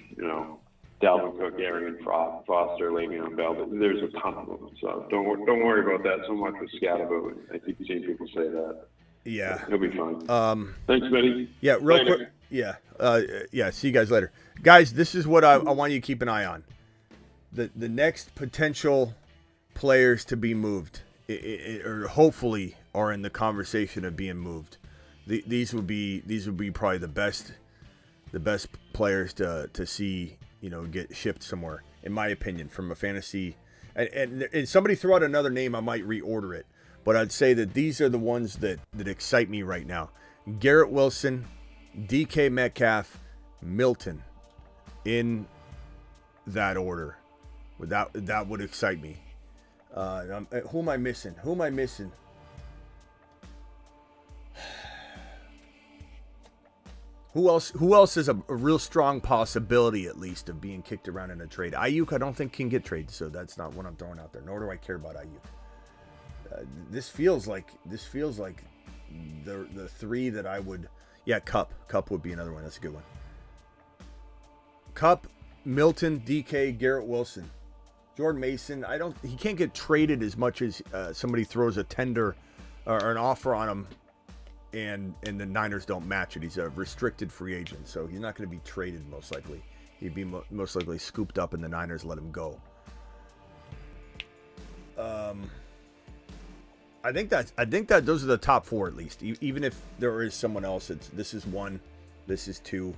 Speaker 9: Dalvin Cook, Aaron Foster, Le'Veon Bell. There's a ton of them, so don't worry about that so much with Scatterbo. I keep seeing people say that.
Speaker 1: Yeah,
Speaker 9: he'll be fine. Thanks, Smitty.
Speaker 1: Yeah, real quick. Yeah, yeah. See you guys later, guys. This is what I want you to keep an eye on. The next potential players to be moved, or hopefully are in the conversation of being moved. These would be probably the best players to see. Get shipped somewhere, in my opinion, from a fantasy. And somebody throw out another name, I might reorder it. But I'd say that these are the ones that excite me right now. Garrett Wilson, DK Metcalf, Milton, in that order. That would excite me. Who am I missing? Who else has a real strong possibility, at least, of being kicked around in a trade? Ayuk, I don't think can get traded, so that's not what I'm throwing out there. Nor do I care about Ayuk. This feels like the three that I would. Yeah, Cup would be another one. That's a good one. Cup, Milton, DK, Garrett Wilson, Jordan Mason. He can't get traded as much as somebody throws a tender or an offer on him. And the Niners don't match it. He's a restricted free agent, so he's not going to be traded most likely. He'd be most likely scooped up, and the Niners let him go. I think that those are the top four at least. Even if there is someone else, this is one, this is two.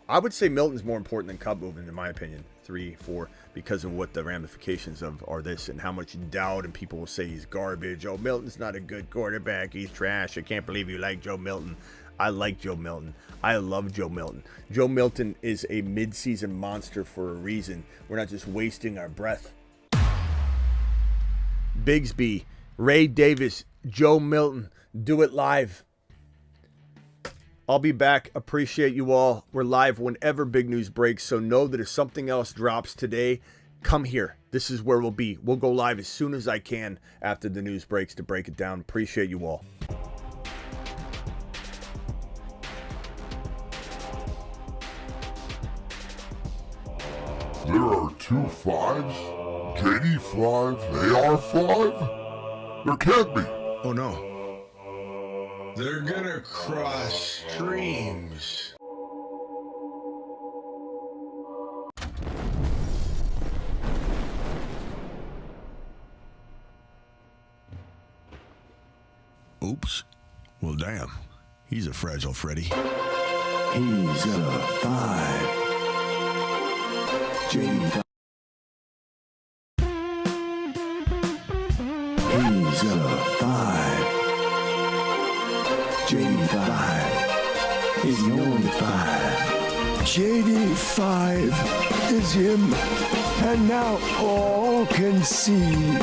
Speaker 1: I would say Milton's more important than Cup moving, in my opinion. 3, 4, because of what the ramifications are this and how much doubt, and people will say he's garbage. Oh, Milton's not a good quarterback. He's trash. I can't believe you like Joe Milton. I like Joe Milton. I love Joe Milton. Joe Milton is a midseason monster for a reason. We're not just wasting our breath. Bigsby, Ray Davis, Joe Milton. Do it live. I'll be back. Appreciate you all. We're live whenever big news breaks, so know that if something else drops today, come here. This is where we'll be. We'll go live as soon as I can after the news breaks to break it down. Appreciate you all.
Speaker 3: There are 2 5s? JD5, AR5? There can't be.
Speaker 1: Oh no. They're gonna cross streams.
Speaker 15: Oops. Well, damn. He's a fragile Freddy.
Speaker 5: He's a 5. JD5. He's a 5. JD5 is the only 5.
Speaker 16: JD5 is him, and now all can see.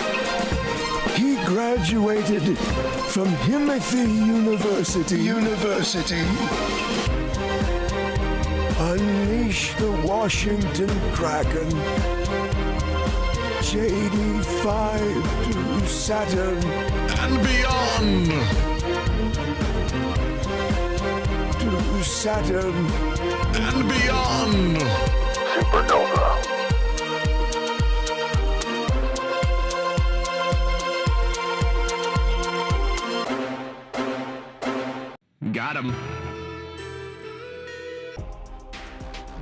Speaker 16: He graduated from Himothy University. Unleash the Washington Kraken. JD5 to Saturn
Speaker 15: and beyond.
Speaker 16: To Saturn
Speaker 15: and beyond.
Speaker 3: Supernova.
Speaker 15: Got him.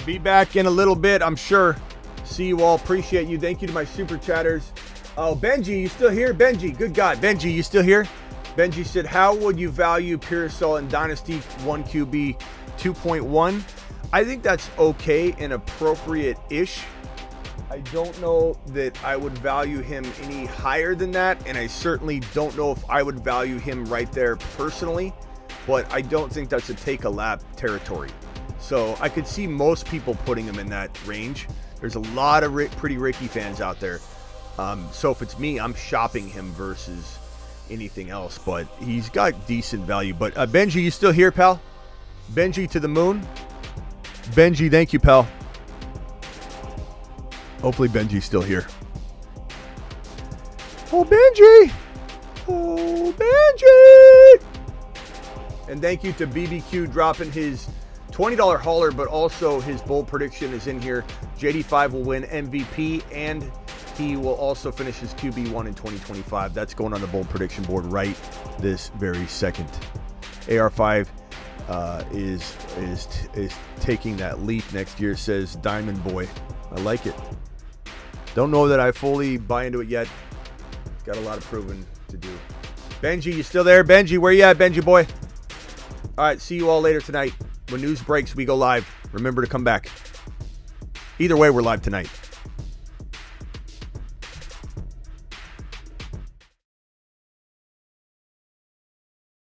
Speaker 1: Be back in a little bit, I'm sure. See you all. Appreciate you. Thank you to my super chatters. Oh, Benji, you still here? Benji, good God. Benji, you still here? Benji said, how would you value Pearsall in Dynasty 1 QB 2.1? I think that's okay and appropriate-ish. I don't know that I would value him any higher than that, and I certainly don't know if I would value him right there personally, but I don't think that's a take-a-lap territory. So I could see most people putting him in that range. There's a lot of Pretty Ricky fans out there. So if it's me, I'm shopping him versus anything else, but he's got decent value. But Benji, you still here, pal? Benji to the moon. Benji, thank you, pal. Hopefully Benji's still here. Oh, Benji! Oh, Benji! And thank you to BBQ dropping his $20 hauler, but also his bold prediction is in here. JD5 will win MVP, and he will also finish his QB1 in 2025. That's going on the bold prediction board right this very second. AR5 is taking that leap next year, says Diamond Boy. I like it. Don't know that I fully buy into it yet. Got a lot of proving to do. Benji, you still there? Benji, where you at, Benji boy? All right, see you all later tonight. When news breaks, we go live. Remember to come back. Either way, we're live tonight.